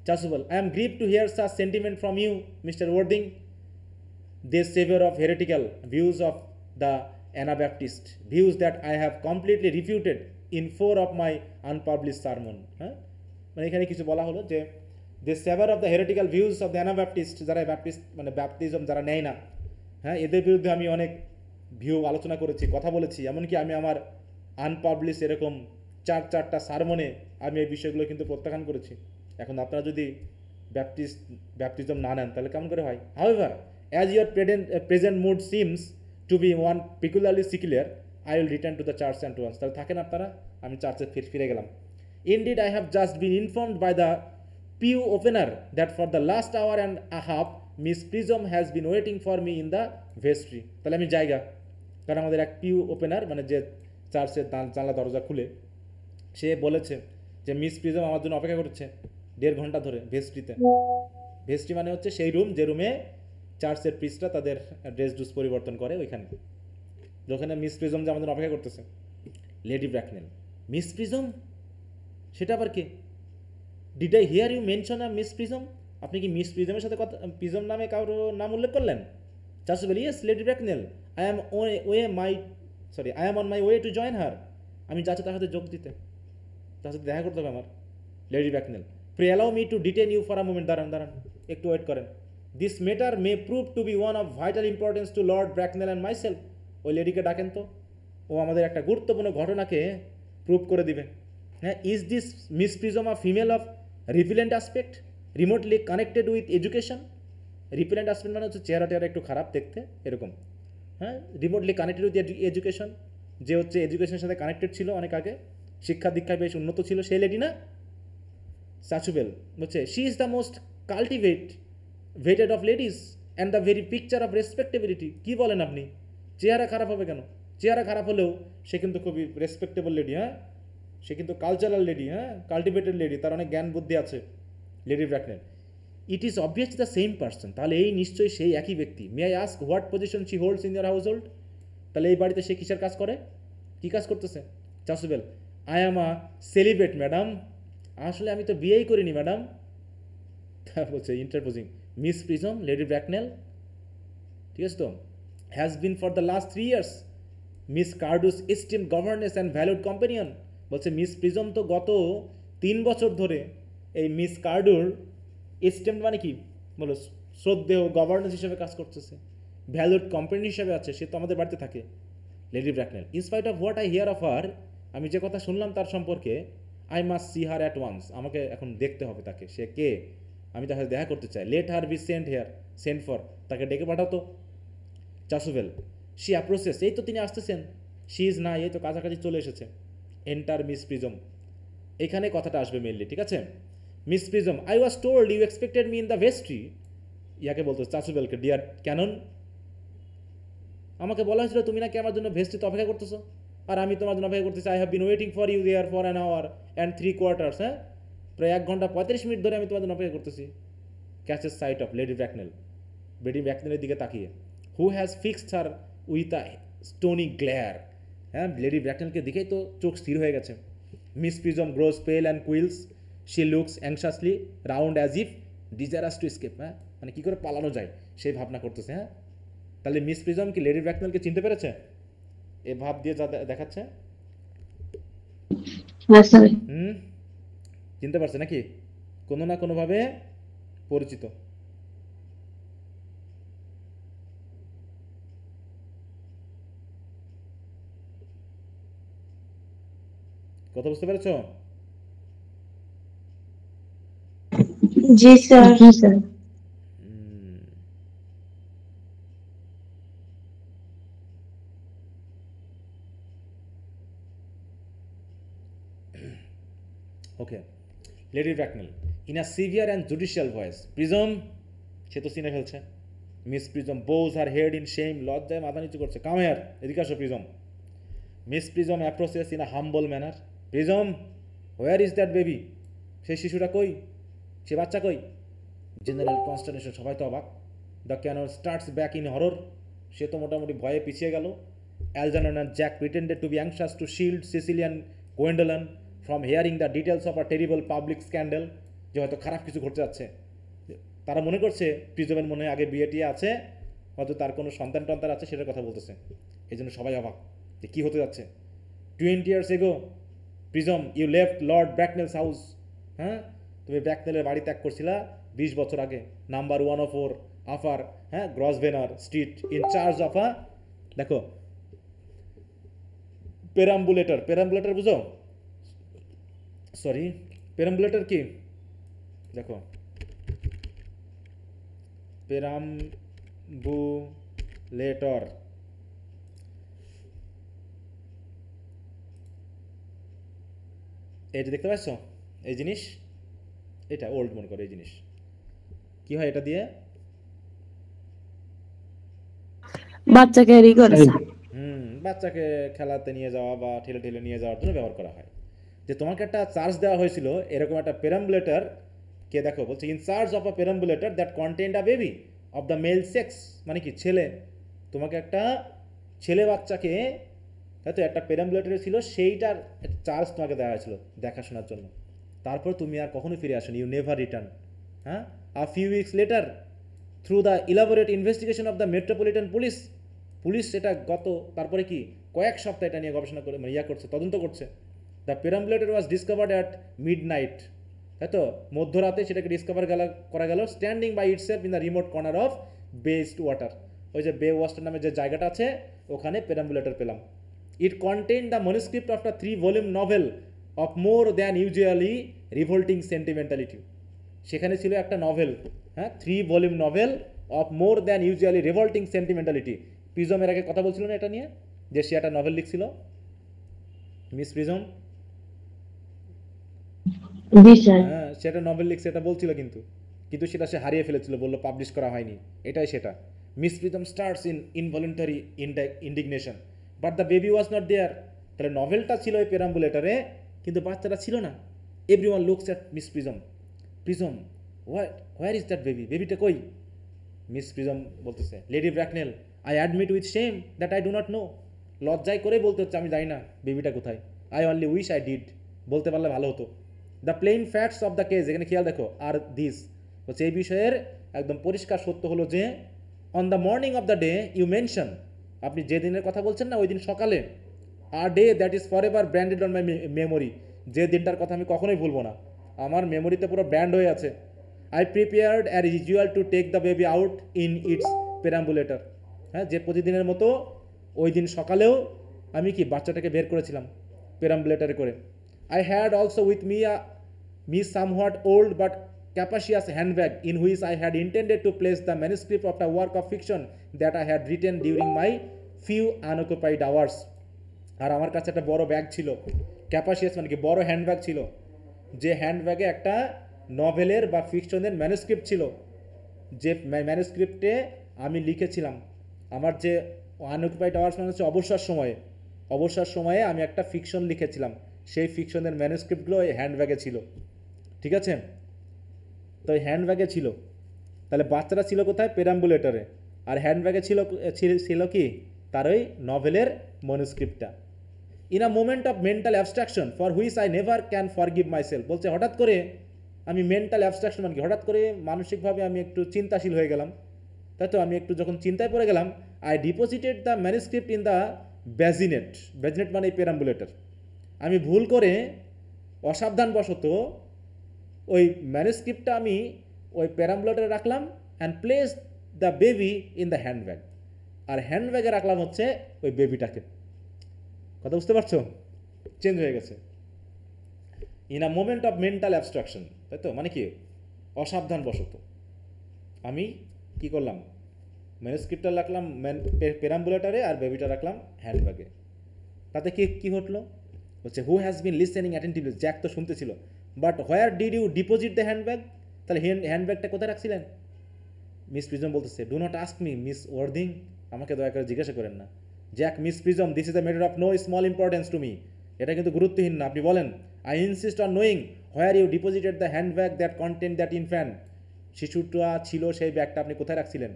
S1: Chasuble, I am grieve to hear such sentiment from you Mister Worthing, this savior of heretical views of the Anabaptist, views that I have completely refuted in 4 of my unpublished sermon, হ্যাঁ, মানে এখানে কিছু বলা হলো যে the savior of the heretical views of the Anabaptist, যারা Baptist মানে baptism যারা নেয় না, হ্যাঁ, এদের বিরুদ্ধে আমি অনেক ভিউ আলোচনা করেছি, কথা বলেছি, এমনকি আমি আমার আনপাবলিশ এরকম 4টা সারমনে আমি এই বিষয়গুলো কিন্তু প্রত্যাখ্যান করেছি। এখন আপনারা যদি ব্যাপটিজম না নেন তাহলে কেমন করে হয়? However, as your present mood seems to be one peculiarly secular, I will return to the church at once, তাহলে থাকেন আপনারা, আমি চার্চে ফিরে গেলাম। Indeed, I have just been informed by the pew opener that for the last hour and a half Miss Prism has been waiting for me in the vestry, তাহলে আমি জায়গা, কারণ আমাদের এক পিউ ওপেনার মানে যে চার্চের জানলা দরজা খুলে, সে বলেছে যে মিস প্রিজম আমার জন্য অপেক্ষা করছে 1.5 ঘন্টা ধরে ভেস্ট্রিতে। ভেস্ট্রি মানে হচ্ছে সেই রুম যে রুমে চার্চের প্রিস্টরা তাদের ড্রেস পরিবর্তন করে, ওইখানে, যেখানে মিস প্রিজম যে আমাদের অপেক্ষা করতেছে। লেডি ব্র্যাকনেল, মিস প্রিজম, সেটা আবার কে? Did I hear you mention a Miss Prism, আপনি কি মিস প্রিজমের সাথে কথা, প্রিজম নামে কারো নাম উল্লেখ করলেন? Chasuble, yes Lady Bracknell, I am on my way to join her, আমি যাচ্ছি তার সাথে যোগ দিতে, তার সাথে দেখা করতে হবে আমার। Lady Bracknell, pray allow me to detain you for a moment, দাঁড়ান একটু ওয়েট করেন। This matter may prove to be one of vital importance to Lord Bracknell and myself, ওই লেডিকে ডাকেন তো, ও আমাদের একটা গুরুত্বপূর্ণ ঘটনাকে প্রুভ করে দিবে। হ্যাঁ, is this Miss Prism a female of repellent aspect remotely connected with education, repellent aspect মানে হচ্ছে চেহারা একটু খারাপ দেখতে এরকম, হ্যাঁ, রিমোটলি কানেক্টেড উইথ এডুকেশন, যে হচ্ছে এডুকেশনের সাথে কানেক্টেড ছিল অনেক আগে, শিক্ষা দীক্ষায় বেশ উন্নত ছিল, সেই লেডি না? চাচুবেল বলছে, she is the most vetted of ladies and the very picture of respectability. কী বলেন আপনি? চেহারা খারাপ হবে কেন? চেহারা খারাপ হলেও সে কিন্তু খুবই রেসপেক্টেবল লেডি, হ্যাঁ, সে কিন্তু কালচারাল লেডি, হ্যাঁ, কাল্টিভেটেড লেডি, তার অনেক জ্ঞান বুদ্ধি আছে, Lady Bracknell. It is obviously the same person. তাহলে এই নিশ্চয়ই সেই একই ব্যক্তি। May I ask what position she holds in your household? তাহলে এই বাড়িতে সে কিসের কাজ করে? কী কাজ করতেছে? Chasuble, I am a celebrate madam. আসলে আমি তো বিয়েই করিনি ম্যাডাম। তা বলছে interposing, Miss Prism, Lady Bracknell, ঠিক আছে তো, has been for the last 3 years Miss Cardew's esteem governance and valued companion. বলছে মিস প্রিজম তো গত 3 বছর ধরে এই মিস কার্ডুর এস্টিম মানে কি বলো, শ্রদ্ধেয় গভর্নেন্স হিসেবে কাজ করতেছে, ভ্যালুড কোম্পানি হিসেবে আছে, সে তো আমাদের বাড়িতে থাকে। Lady Bracknell, in spite of what I hear of her, আমি যে কথা শুনলাম তার সম্পর্কে, I must see her at once, আমাকে এখন দেখতে হবে তাকে, সে কে, আমি তার সাথে দেখা করতে চাই। Let her be sent here, sent for, তাকে ডেকে পাঠাতো। চাসুবেল, শি অ্যাপ্রোচেস, এই তো তিনি আসতেছেন। শি ইজ না, এই তো কাছাকাছি চলে এসেছে। এন্টার মিস প্রিজম, এখানে কথাটা আসবে মেনলি, ঠিক আছে। Miss Prism, I was told you expected me in the vestry. ইয়াকে বলতো চাসুবেলকে, ডিয়ার ক্যানন, আমাকে বলা হয়েছিল তুমি নাকি আমার জন্য ভেস্ট্রিতে অপেক্ষা করতেছো, আর আমি তোমার জন্য অপেক্ষা করতেছি। I have been waiting for you there for an hour and 3/4, হ্যাঁ, প্রায় 1 ঘন্টা 35 মিনিট ধরে আমি তোমার জন্য অপেক্ষা করতেছি। Catches sight of Lady Bracknell, Lady ব্র্যাকনেলের দিকে তাকিয়ে, who has fixed her with a stony glare, হ্যাঁ, লেডি ব্র্যাকনেলকে দেখেই তো চোখ স্থির হয়ে গেছে। Miss Prism grows pale and quails, she looks anxiously round as if desirous to escape, হ্যাঁ, মানে কী করে পালানো যায় সেই ভাবনা করতেছে, হ্যাঁ। তাহলে মিস প্রিজম কি লেডি ব্র্যাকনেলকে চিনতে পেরেছে এ ভাব দিয়ে যা দেখাচ্ছে?
S2: হ্যাঁ স্যার।
S1: চিনতে পারছে নাকি? কোনো না কোনোভাবে পরিচিত। কথা বুঝতে পেরেছ?
S2: জি স্যার। জি sir.
S1: Okay, lady Bracknell in a severe and judicial voice, Prism, সে তো চিনে ফেলছে। Miss Prism bows her head in shame, লজ্জায় মাথা নিচু করছে। কাম হেয়ার, এদিকে আসো Prism. Miss Prism approaches in a humble manner, Prism, where is that baby? সেই শিশুটা কই, সে বাচ্চা কই? জেনারেল কনস্টারনেশন, সবাই তো অবাক। The canon starts back in horror, সে তো মোটামুটি ভয়ে পিছিয়ে গেল। Algernon and Jack pretended to be anxious to shield Cecilian Gwendolen from hearing the details of a terrible public scandal, যে হয়তো খারাপ কিছু ঘটতে যাচ্ছে। তারা মনে করছে প্রিজমের মনে আগে বিয়ে টিয়ে আছে, হয়তো তার কোনো সন্তান টন্তান আছে, সেটার কথা বলতেছে। এই জন্য সবাই অবাক যে কী হতে যাচ্ছে। 20 years ago Prism you left Lord Bracknell's house, হ্যাঁ, তুমি ব্র্যাকনেলের বাড়ি ত্যাগ করছিলা 20 বছর আগে, নাম্বার 104 আফার, হ্যাঁ, Grosvenor Street, in charge of a, দেখো, পেরাম্বুলেটর, পেরাম্বুলেটর বুঝো, সরি, পেরাম্বুলেটর কি দেখো, পেরাম্বুলেটর, এই যে দেখতে পাচ্ছ এই জিনিস, এটা ওল্ড মনে করো, এই জিনিস কি হয় এটা দিয়ে?
S2: বাচ্চাকে ক্যারি করে স্যার।
S1: বাচ্চাকে খেলাতে নিয়ে যাওয়া বা ঠেলে ঠেলে নিয়ে যাওয়ার জন্য ব্যবহার করা হয়। যে তোমাকে একটা চার্জ দেওয়া হয়েছিল এরকম একটা পেরাম্বুলেটর, কে দেখো বলছে in charge of a perambulator that content a baby of the male sex, মানে কি ছেলে, তোমাকে একটা ছেলে বাচ্চাকে, হয়তো একটা পেরাম্বুলেটরে ছিল, সেইটার চার্জ তোমাকে দেওয়া হয়েছিল দেখাশোনার জন্য। তারপর তুমি আর কখনোই ফিরে আসোনি, ইউ নেভার রিটার্ন, হ্যাঁ। A few weeks letter through the elaborate investigation of the metropolitan police, police এটা তারপরে কি কয়েক সপ্তাহ এটা নিয়ে গবেষণা করে, মানে করছে, তদন্ত করছে। The perambulator was discovered at midnight, তাই তো, মধ্যরাতে সেটাকে ডিসকভার করা গেল, standing by itself in the remote corner of Bayswater, ওই যে বে ওয়াস্টার নামে যে জায়গাটা আছে ওখানে পেরাম্বুলেটর পেলাম। It contain the manuscript of the 3-volume novel of more than usually revolting sentimentality, সেখানে ছিল একটা নভেল, হ্যাঁ, 3-volume novel of more than usually revolting sentimentality. প্রিজমের আগে কথা বলছিল না এটা নিয়ে, যে সে একটা নভেল লিখছিল, মিস প্রিজম, হ্যাঁ, সেটা নভেল লিখছে, এটা বলছিল কিন্তু কিন্তু সেটা সে হারিয়ে ফেলেছিল, বললো পাবলিশ করা হয়নি, এটাই সেটা। Miss Prism starts in involuntary indignation but the baby was not there. তাহলে নভেলটা ছিল ওই পেরাম্বুলেটারে, কিন্তু বাচ্চাটা ছিল না। Everyone looks at Miss Prism, Prism where is that baby, বেবিটা কই? মিস প্রিজম বলতেছে, Lady Bracknell I admit with shame that I do not know. লজ্জায় করে বলতে হচ্ছে আমি জানি না বেবিটা কোথায়। I only wish I did, বলতে পারলে ভালো হতো। The plain facts of the case, এখানে খেয়াল দেখো, আর দিস হচ্ছে এই বিষয়ের একদম পরিষ্কার সত্য হলো যে on the morning of the day you mention, আপনি যে দিনের কথা বলছেন না ওই দিন সকালে, আর day that is forever branded on my memory, যে দিনটার কথা আমি কখনোই ভুলবো না, আমার মেমোরিতে পুরো ব্র্যান্ড হয়ে আছে। I prepared as usual to take the baby out in its perambulator, হ্যাঁ, যে প্রতিদিনের মতো ওই দিন সকালেও আমি কি বাচ্চাটাকে বের করেছিলাম পেরাম্বুলেটারে করে। I had also with me somewhat old but capacious handbag in which I had intended to place the manuscript of a work of fiction that I had written during my few unoccupied hours. আর আমার কাছে একটা বড় bag ছিল, ক্যাপাসিয়াস মানে কি বড় handbag ছিল, যে হ্যান্ডব্যাগে একটা নভেলের বা ফিকশনের ম্যানুস্ক্রিপ্ট ছিল, যে ম্যানুস্ক্রিপ্টে আমি লিখেছিলাম আমার যে আনঅকুপাইড আওয়ার্স মানে হচ্ছে অবসর সময়ে আমি একটা ফিকশন লিখেছিলাম, সেই ফিকশনের ম্যানুস্ক্রিপ্টগুলো ওই হ্যান্ডব্যাগে ছিল। ঠিক আছে, তো ওই হ্যান্ডব্যাগে ছিল। তাহলে বাচ্চারা ছিল কোথায়? পেরাম্বুলেটরে। আর হ্যান্ডব্যাগে ছিল কি তার ওই নভেলের ম্যানুস্ক্রিপ্টটা। In a moment of mental abstraction for which I never can forgive myself, বলছে হঠাৎ করে আমি মেন্টাল অ্যাবস্ট্রাকশন মানে কি, হঠাৎ করে মানসিকভাবে আমি একটু চিন্তাশীল হয়ে গেলাম, তাই তো আমি একটু যখন চিন্তায় পড়ে গেলাম, I deposited the manuscript in the bassinet মানে এই পেরাম্বুলেটর, আমি ভুল করে অসাবধানবশত ওই ম্যানুস্ক্রিপ্টটা আমি ওই প্যারাম্বুলেটরে রাখলাম and place the baby in the handbag, আর হ্যান্ডব্যাগে রাখলাম হচ্ছে ওই বেবিটাকে। কথা বুঝতে পারছো? চেঞ্জ হয়ে গেছে। In a moment of mental abstraction, তাই তো, মানে কি অসাবধানবশত আমি কি করলাম, ম্যানুস্ক্রিপ্টটা রাখলাম পেরাম্বুলেটরে আর বেবিটা রাখলাম হ্যান্ডব্যাগে। তাতে কি ঘটলো হচ্ছে, who has been listening attentively, Jack তো শুনতেছিল, but where did you deposit the handbag, তাহলে হ্যান্ডব্যাগটা কোথায় রাখছিলেন? মিস প্রিজম বলতেছে, do not ask me Miss Worthing, আমাকে দয়া করে জিজ্ঞাসা করেন না। Jack, Miss Prism, this is the matter of no small importance to me, এটা কিন্তু গুরুত্বহীন না, আপনি বলেন। I insist on knowing where you deposited the handbag that content that infant, শিশুটা ছিল সেই ব্যাগটা আপনি কোথায় রাখছিলেন?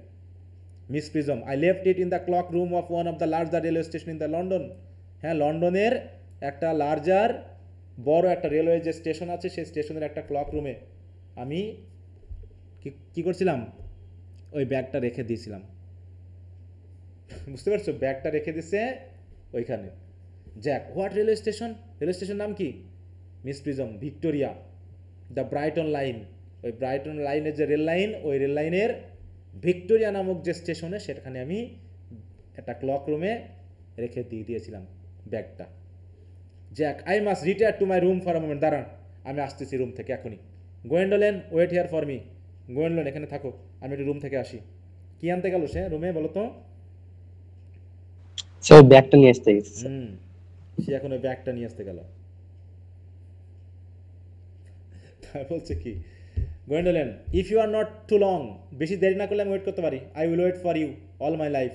S1: Miss Prism, I left it in the cloakroom of one of the larger railway station in the London, হ্যাঁ, লন্ডনের একটা larger বড় একটা রেলওয়ে যে স্টেশন আছে সেই স্টেশনের একটা ক্লক রুমে আমি কি করছিলাম, ওই ব্যাগটা রেখে দিয়েছিলাম। বুঝতে পারছো? ব্যাগটা রেখে দিছে ওইখানে। জ্যাক, হোয়াট রেলওয়ে স্টেশন নাম কি? Miss prism, Victoria, the Brighton line, ওই ব্রাইটন লাইনের যে রেল লাইন, ওই রেল লাইনের ভিক্টোরিয়া নামক যে স্টেশনে সেখানে আমি একটা ক্লক রুমে রেখে দিয়েছিলাম ব্যাগটা। Jack, I must retire to my room for a moment, দাঁড়ান আমি আসতেছি রুম থেকে এখনই। গোয়েন্ডোলেন, ওয়েট হিয়ার ফর মি, গোয়েন্ডোলেন এখানে থাকো, আমি একটু রুম থেকে আসি। কি আনতে গেল সে রুমে বলো তো?
S3: সে ব্যাগটা নিয়ে আসতে গেছে।
S1: সে এখন ওই ব্যাগটা নিয়ে আসতে গেল। তাই বলছে কি, Gwendolen, if you are not too long, বেশি দেরি না করলে আমি ওয়েট করতে পারি। I will wait for you all my life,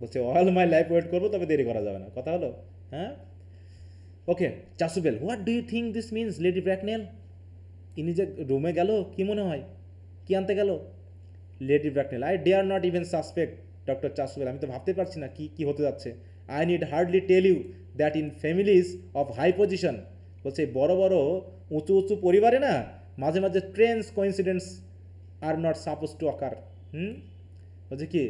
S1: বলছে অল মাই লাইফ ওয়েট করবো, তবে দেরি করা যাবে না। কথা হলো? হ্যাঁ, okay. Chasuble, what do you think this means Lady Bracknell, ইনি যে রুমে গেল কি মনে হয়, কি আনতে গেল? Lady Bracknell, I dare not even suspect Doctor Chasuble, আমি তো ভাবতে পারছি না কি হতে যাচ্ছে। I need hardly tell you that in families of high position, বলছে বড় বড় উঁচু পরিবারে না মাঝে মাঝে strange coincidences are not suppose to occur. বলছে কি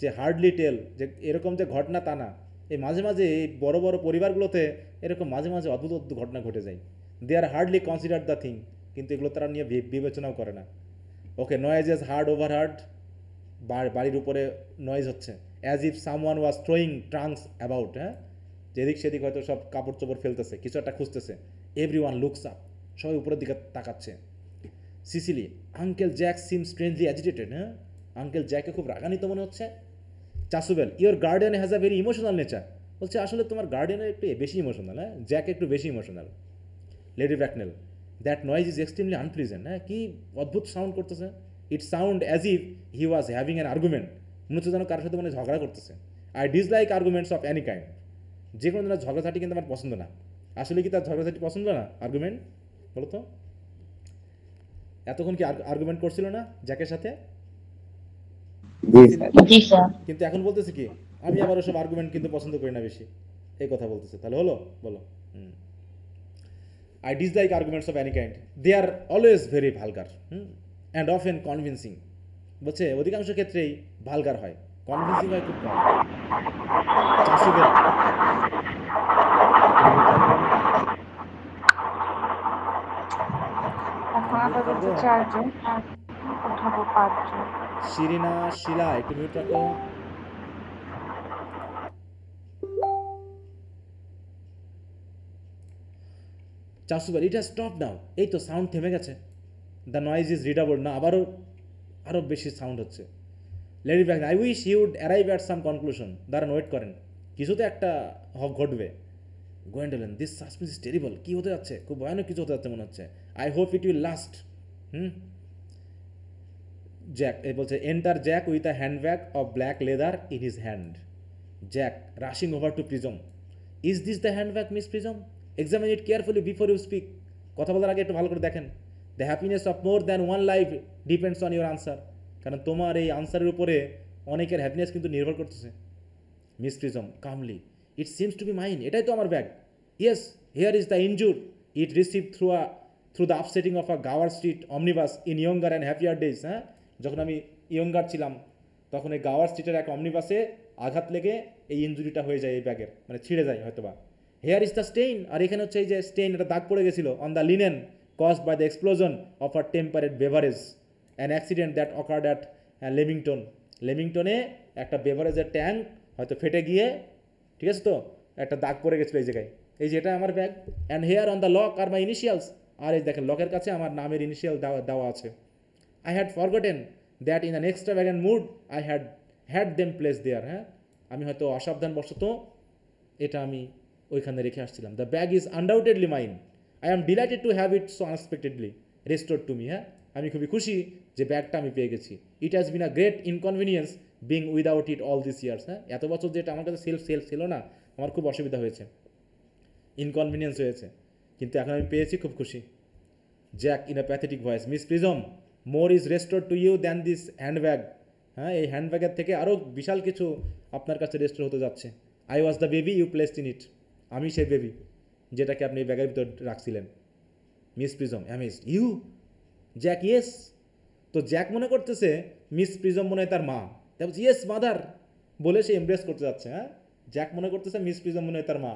S1: যে হার্ডলি টেল, যে এরকম যে ঘটনা তা না, এই মাঝে মাঝে এই বড় বড় পরিবারগুলোতে এরকম মাঝে মাঝে অদ্ভুত ঘটনা ঘটে যায়। They are hardly consider the thing, কিন্তু এগুলো তারা নিয়ে বিবেচনাও করে না। Okay, noise is heard overhead, বাড়ির উপরে নয়েজ হচ্ছে। As if someone was throwing trunks about, হ্যাঁ, যেদিক সেদিক হয়তো সব কাপড় চোপড় ফেলতেছে, কিছু একটা খুঁজতেছে। এভরি ওয়ান লুকস আপ, সবাই উপরের দিকে তাকাচ্ছে। Cecily, uncle Jack seem strangely agitated, হ্যাঁ, আঙ্কেল জ্যাকে খুব রাগান্বিত মনে হচ্ছে। Chasuble, your guardian has a very emotional nature, বলছে আসলে তোমার গার্ডিয়ানের একটু বেশি ইমোশনাল, হ্যাঁ, জ্যাক একটু বেশি emotional. Lady Bracknell, that noise is extremely unpleasant, হ্যাঁ, কি অদ্ভুত সাউন্ড করতেছে। It sound as if he was having an argument, মনে হচ্ছে যেন কারোর সাথে মানে ঝগড়া করতেছে। I dislike arguments of any kind, যে কোনো ধরনের ঝগড়াঝাটি কিন্তু আমার পছন্দ না। আসলে কি তার ঝগড়াঝাটি পছন্দ না? আর্গুমেন্ট বলো তো, এতক্ষণ কি আর্গুমেন্ট করছিল না জ্যাকের সাথে?
S2: জি স্যার।
S1: কিন্তু এখন বলতেছে কি, আমি আবার ওসব আর্গুমেন্ট কিন্তু পছন্দ করি না বেশি, এই কথা বলতেছে। তাহলে হলো, বলো। I dislike arguments of any kind, they are always very vulgar and often convincing. বলছে অধিকাংশ ক্ষেত্রেই ভালগার হয়, কনভিন্সিং হয় খুব কম। চাষিদের
S6: এখন আপাতত 4 জন আর উঠাবো 5 জন।
S1: শিরিনা, শিলা একটু মিউট রাখো। চাষুবার ইট হ্যাজ স্টপ নাও, এই তো সাউন্ড থেমে গেছে। দ্য নয়েজ ইজ রিডাবল, না আরও বেশি সাউন্ড হচ্ছে। Lady back, I wish you would arrive at some conclusion, দাঁড়ান ওয়েট করেন, কিছু তো একটা ঘটবে। Gwendolen, this suspense is terrible, কী হতে যাচ্ছে? খুব ভয়ানক কিছু হতে যাচ্ছে মনে হচ্ছে। I hope it will last. Jack এই বলছে, enter Jack with a handbag of black leather in his hand. Jack rushing over to Prism, is this the handbag Miss Prism? Examine it carefully before you speak. কথা বলার আগে একটু ভালো করে দেখেন। The happiness of more than one life depends on your answer, কারণ তোমার এই আনসারের উপরে অনেকের হ্যাপিনেস কিন্তু নির্ভর করতেছে। Miss Prism calmly, it seems to be mine, এটাই তো আমার bag. Yes, here is the injury it receive through the upsetting of a Gower Street omnibus in younger and happier days. হ্যাঁ, যখন আমি ইয়ঙ্গার ছিলাম তখন এই গাওয়ার স্ট্রিটের এক অমনিবাসে আঘাত লেগে এই ইঞ্জুরিটা হয়ে যায়, এই ব্যাগের মানে ছিঁড়ে যায় হয়তো বা। হেয়ার ইজ দ্য স্টেইন, আর এখানে হচ্ছে এই যে স্টেইন, এটা দাগ পড়ে গেছিলো on the linen caused by the explosion of a temperate beverage an accident that occurred at Leamington. লেমিংটনে একটা বেভারেজের ট্যাঙ্ক হয়তো ফেটে গিয়ে, ঠিক আছে তো, একটা দাগ পড়ে গেছিলো এই জায়গায়। এই যে এটা আমার bag. And here on the lock are my initials, আর এই দেখেন লকের কাছে আমার নামের ইনিশিয়াল দেওয়া আছে। I had forgotten that in an extravagant mood I had them placed there. হ্যাঁ, আমি হয়তো অসাবধানবশত এটা আমি ওইখানে রেখে আসছিলাম। The bag is undoubtedly mine, I am delighted to have it so unexpectedly restored to me. হ্যাঁ, আমি খুবই খুশি যে ব্যাগটা আমি পেয়ে গেছি। It has been a great inconvenience being without it all this years. হ্যাঁ, এত বছর যেটা আমার কাছে সেলফ ছিল না, আমার খুব অসুবিধা হয়েছে, ইনকনভিনিয়েন্স হয়েছে, কিন্তু এখন আমি পেয়েছি, খুব খুশি। Jack in a pathetic voice, Miss Prism, more is restore to you than this handbag. হ্যাঁ, এই হ্যান্ডব্যাগের থেকে আরও বিশাল কিছু আপনার কাছে রেস্টোর হতে যাচ্ছে। I was the baby you placed in it, আমি সেই বেবি যেটাকে আপনি এই ব্যাগের ভিতর রাখছিলেন। Miss Prism amazed, you? Jack, yes. তো জ্যাক মনে করতেছে মিস প্রিজম মনে হয় তার মা, তাই বলছে ইয়েস মাদার বলে সে এমব্রেস করতে যাচ্ছে। হ্যাঁ, জ্যাক মনে করতেছে মিস প্রিজম মনে হয় তার মা।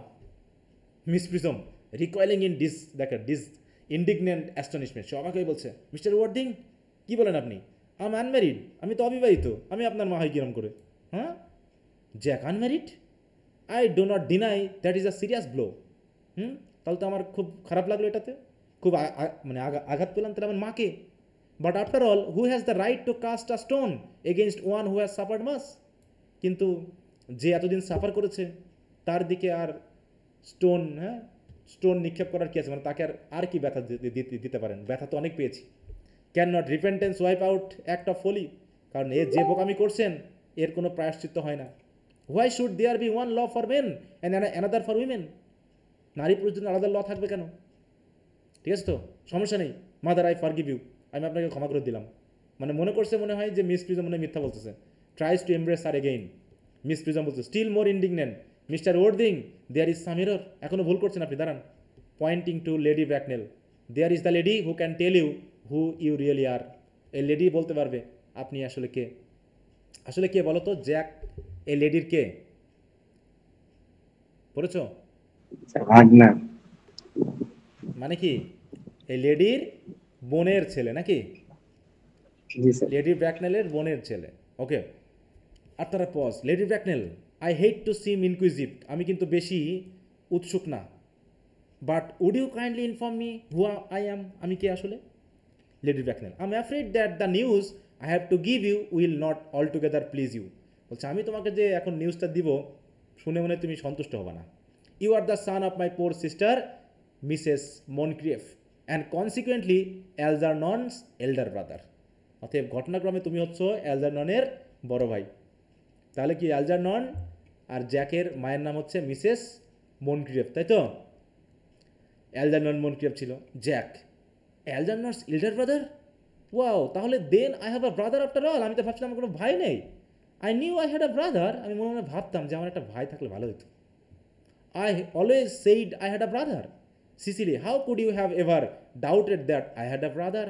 S1: মিস প্রিজম রিকয়েলিং ইন ইন্ডিগনেন্ট অ্যাস্টনিশমেন্ট, সে অবাক হয়ে বলছে, মিস্টার ওয়ার্ডিং, কী বলেন আপনি? আম আনম্যারিড, আমি তো অবিবাহিত, আমি আপনার মা হয় কিরম করে? হ্যাঁ, Jack unmarried? I do not deny that is a serious blow. তাহলে তো আমার খুব খারাপ লাগলো, এটাতে খুব মানে আঘাত পেলাম তাহলে আমার মাকে। But after all who has the right to cast a stone against one who has suffered much? কিন্তু যে এতদিন সাফার করেছে তার দিকে আর স্টোন নিক্ষেপ করার কী আছে? মানে তাকে আর কি ব্যথা দিতে পারেন? ব্যথা তো অনেক পেয়েছি। Can not repentance wipe out act of folly, কারণ এর যে বোকামি করছেন এর কোনো প্রায়শ্চিত্ত হয় না। Why should there be one law for men and another for women? নারী পুরুষ জন্য আলাদা ল থাকবে কেন? ঠিক আছে তো, সমস্যা নেই, মাদার আই ফরগিভ ইউ, আমি আপনাকে ক্ষমা করে দিলাম। মানে মনে করছে মনে হয় যে মিস প্রিজম মনে হয় মিথ্যা বলতেছে। Tries to embrace her again, Miss Prism বলছে still more indignant, Mr Worthing there is some error, এখনও ভুল করছেন আপনি, দাঁড়ান। Pointing to Lady Bracknell, there is the lady who can tell you who you really are. এই lady বলতে পারবে আপনি আসলে কে। আসলে কে বলো তো? জ্যাক এই লেডির কে পড়েছ?
S3: ভাগনা।
S1: মানে কি? এই লেডির বোনের ছেলে নাকি?
S3: জি স্যার।
S1: লেডি ব্র্যাকনেলের বোনের ছেলে। ওকে, আর তারা pause. Lady Bracknell, I hate to seem inquisitive, আমি কিন্তু বেশি উৎসুক না। But would you kindly inform me who I am, আমি কে আসলে? Lady Bracknell, I am afraid that the news I have to give you will not altogether please you. বলছে আমি তোমাকে যে এখন নিউজটা দিব শুনে মনে তুমি সন্তুষ্ট হবে না। You are the son of my poor sister Mrs Moncrieff and consequently Algernon's elder brother. অতএব ঘটনাক্রমে তুমি হচ্ছ অ্যালজারননের বড় ভাই। তাহলে কি অ্যালজারনন আর জ্যাকের মায়ের নাম হচ্ছে মিসেস মনক্রিয়েফ, তাই তো? অ্যালজারনন মনক্রিয়েফ ছিল, Jack Algernon's elder brother. Wow, তাহলে then I have a brother after all. আমি তো ভাবছিলাম আমার কোনো ভাই নেই। I knew I had a brother. আমি মনে মনে ভাবতাম যে আমার একটা ভাই থাকলে ভালো হতো। I always said I had a brother. Cecily, how could you have ever doubted that I had a brother?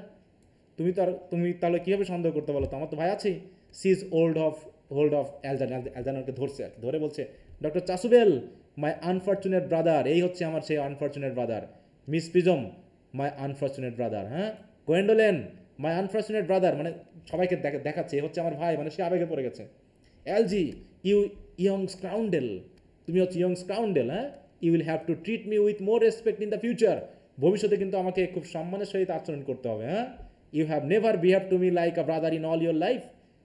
S1: তুমি তাহলে কীভাবে সন্দেহ করতে বলো তো, আমার তো ভাই আছেই। সি ইজ হোল্ড অফ অ্যালজারননকে ধরছে, ধরে বলছে, ডক্টর চাসুবেল, মাই আনফর্চুনেট ব্রাদার, এই হচ্ছে আমার সেই আনফর্চুনেট ব্রাদার। মিস প্রিজম, মাই আনফর্চুনেট ব্রাদার। হ্যাঁ, গোয়েন্ডোলেন, মাই আনফর্চুনেট ব্রাদার, মানে সবাইকে দেখাচ্ছে এ হচ্ছে আমার ভাই, মানে সে আবেগে পড়ে গেছে। এলজি, ইউ ইয়ং স্কাউন্ডেল, তুমি হচ্ছে ইয়ং স্কাউন্ডেল। হ্যাঁ, you will have to treat me with more respect in the future. ভবিষ্যতে কিন্তু আমাকে খুব সম্মানের সহিত আচরণ করতে হবে। হ্যাঁ, you have never behave to me like a brother in all your life,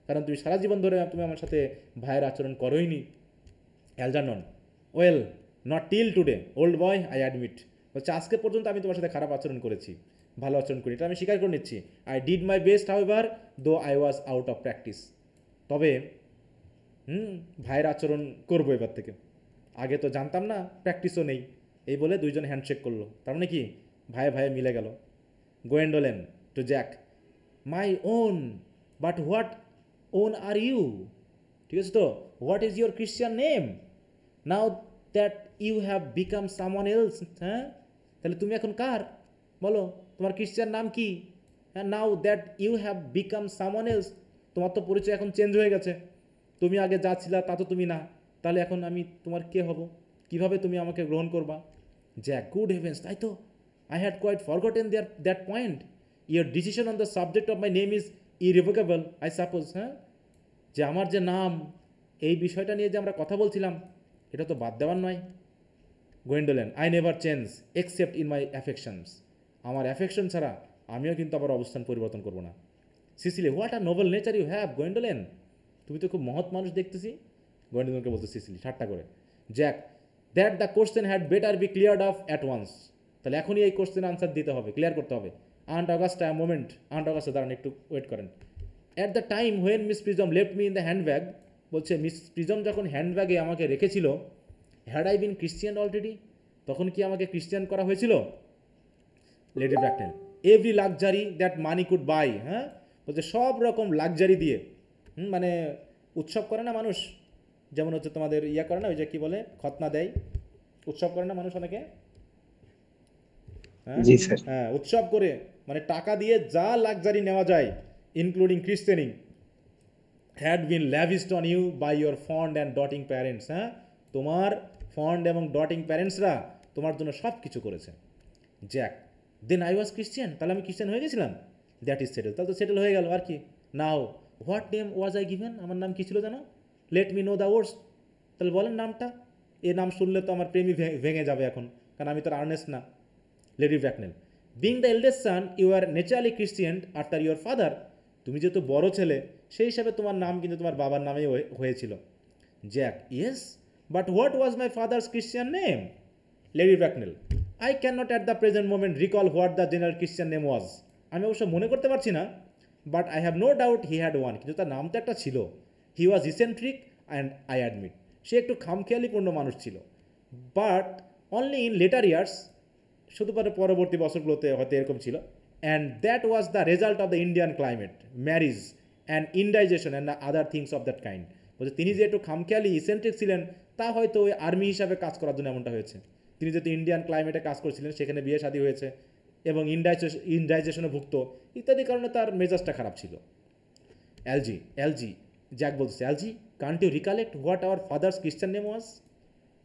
S1: কারণ তুমি সারা জীবন ধরে তুমি আমার সাথে ভাইয়ের আচরণ করোইনি। Algernon, well, not till today old boy, I admit. বলছে আজকে পর্যন্ত আমি তোমার সাথে খারাপ আচরণ করেছি, ভালো আচরণ করি, এটা আমি স্বীকার করে নিচ্ছি। I did my best however though I was out of practice. তবে ভাইয়ের আচরণ করবো এবার থেকে, আগে তো জানতাম না, প্র্যাকটিসও নেই। এই বলে দুইজন হ্যান্ডশেক করলো, তার মানে কি ভাইয়ে ভাইয়ে মিলে গেল। Gwendolen to Jack, my own, but what own are you? ঠিক আছে তো, what is your Christian name now that you have become someone else? হ্যাঁ, তাহলে তুমি এখন কার বলো, তোমার ক্রিশ্চিয়ান নাম কি? হ্যাঁ, now that you have become someone else, তোমার তো পরিচয় এখন চেঞ্জ হয়ে গেছে, তুমি আগে যা ছিলা তা তো তুমি না, তাহলে এখন আমি তোমার কে হব? কিভাবে তুমি আমাকে গ্রহণ করবা? জ্যাক, গুড হেভেন্স, তাই তো, I had quite forgotten that point. Your decision on the subject of my name is irrevocable, I suppose. হ্যাঁ, যে আমার যে নাম, এই বিষয়টা নিয়ে যে আমরা কথা বলছিলাম, এটা তো বাদ দেওয়ার নয়। Gwendolen, I never change except in my affections, আমার অ্যাফেকশন ছাড়া আমিও কিন্তু আবার অবস্থান পরিবর্তন করবো না। Cecily, what are noble nature you have Gwendolen, তুমি তো খুব মহৎ মানুষ দেখতেছি। গোয়েন্ডোলেনকে বলতে সিসিলি ঠাট্টা করে। Jack, that the question had better be cleared off at once, তাহলে এখনই এই কোশ্চেন আনসার দিতে হবে, ক্লিয়ার করতে হবে। Aunt Augusta, moment, Aunt Augusta দাঁড়ান, একটু ওয়েট করেন। At the time when Miss Prism left me in the handbag, বলছে মিস প্রিজম যখন হ্যান্ডব্যাগে আমাকে রেখেছিল, had I been Christian already, তখন কি আমাকে ক্রিশ্চিয়ান করা হয়েছিল? Lady Bracknell, every luxury that money could buy. হ্যাঁ, বলছে সব রকম লাক্সারি দিয়ে, মানে উৎসব করে না মানুষ, যেমন হচ্ছে তোমাদের ইয়া করে না, ওই যে কী বলে, খতনা দেয়, উৎসব করে না মানুষ অনেকে। হ্যাঁ,
S3: জি স্যার।
S1: হ্যাঁ, উৎসব করে, মানে টাকা দিয়ে যা লাক্সারি নেওয়া যায়, including christening, had been lavished on you by your fond and doting parents. হ্যাঁ, তোমার ফন্ড এবং ডটিং প্যারেন্টসরা তোমার জন্য সব কিছু করেছে। Jack, then I was Christian, তাহলে আমি ক্রিশ্চিয়ান হয়ে গেছিলাম। দ্যাট ইজ সেটেল, তাহলে তো সেটেল হয়ে গেল আর কি। Now what name was I given, আমার নাম কী ছিল জানো? Let me know the words, তাহলে বলেন নামটা। এ নাম শুনলে তো আমার প্রেমই ভেঙে যাবে এখন, কারণ আমি তো আর্নেস্ট না। Lady Bracknell, being the eldest son you are naturally Christian after your father, তুমি যেহেতু বড় ছেলে সেই হিসাবে তোমার নাম কিন্তু তোমার বাবার নামেই হয়েছিল। Jack, yes, but what was my father's Christian name? Lady Bracknell, I can not at the present moment recall what the general Christian name was, আমি অবশ্য মনে করতে পারছি না, but I have no doubt he had one, কিন্তু তার নাম তো একটা ছিল। He was eccentric and I admit, সে একটু খামখেয়ালিপূর্ণ মানুষ ছিল, but only in later years, শুধুমাত্র পরবর্তী বছরগুলোতে হয়তো এরকম ছিল। And that was the result of the Indian climate, marriage and indigestion and the other things of that kind. বলছে তিনি যে একটু খামখেয়ালি ইসেন্ট্রিক ছিলেন, তা হয়তো ওই আর্মি হিসাবে কাজ করার জন্য এমনটা হয়েছে। তিনি যেহেতু ইন্ডিয়ান ক্লাইমেটে কাজ করছিলেন, সেখানে বিয়ে শাদী হয়েছে এবং ইনডাইজেশনে ভুক্ত ইত্যাদি কারণে তার মেজাজটা খারাপ ছিল। এলজি, জ্যাক বলতেছে, Algy, can't you recollect what our father's Christian name was?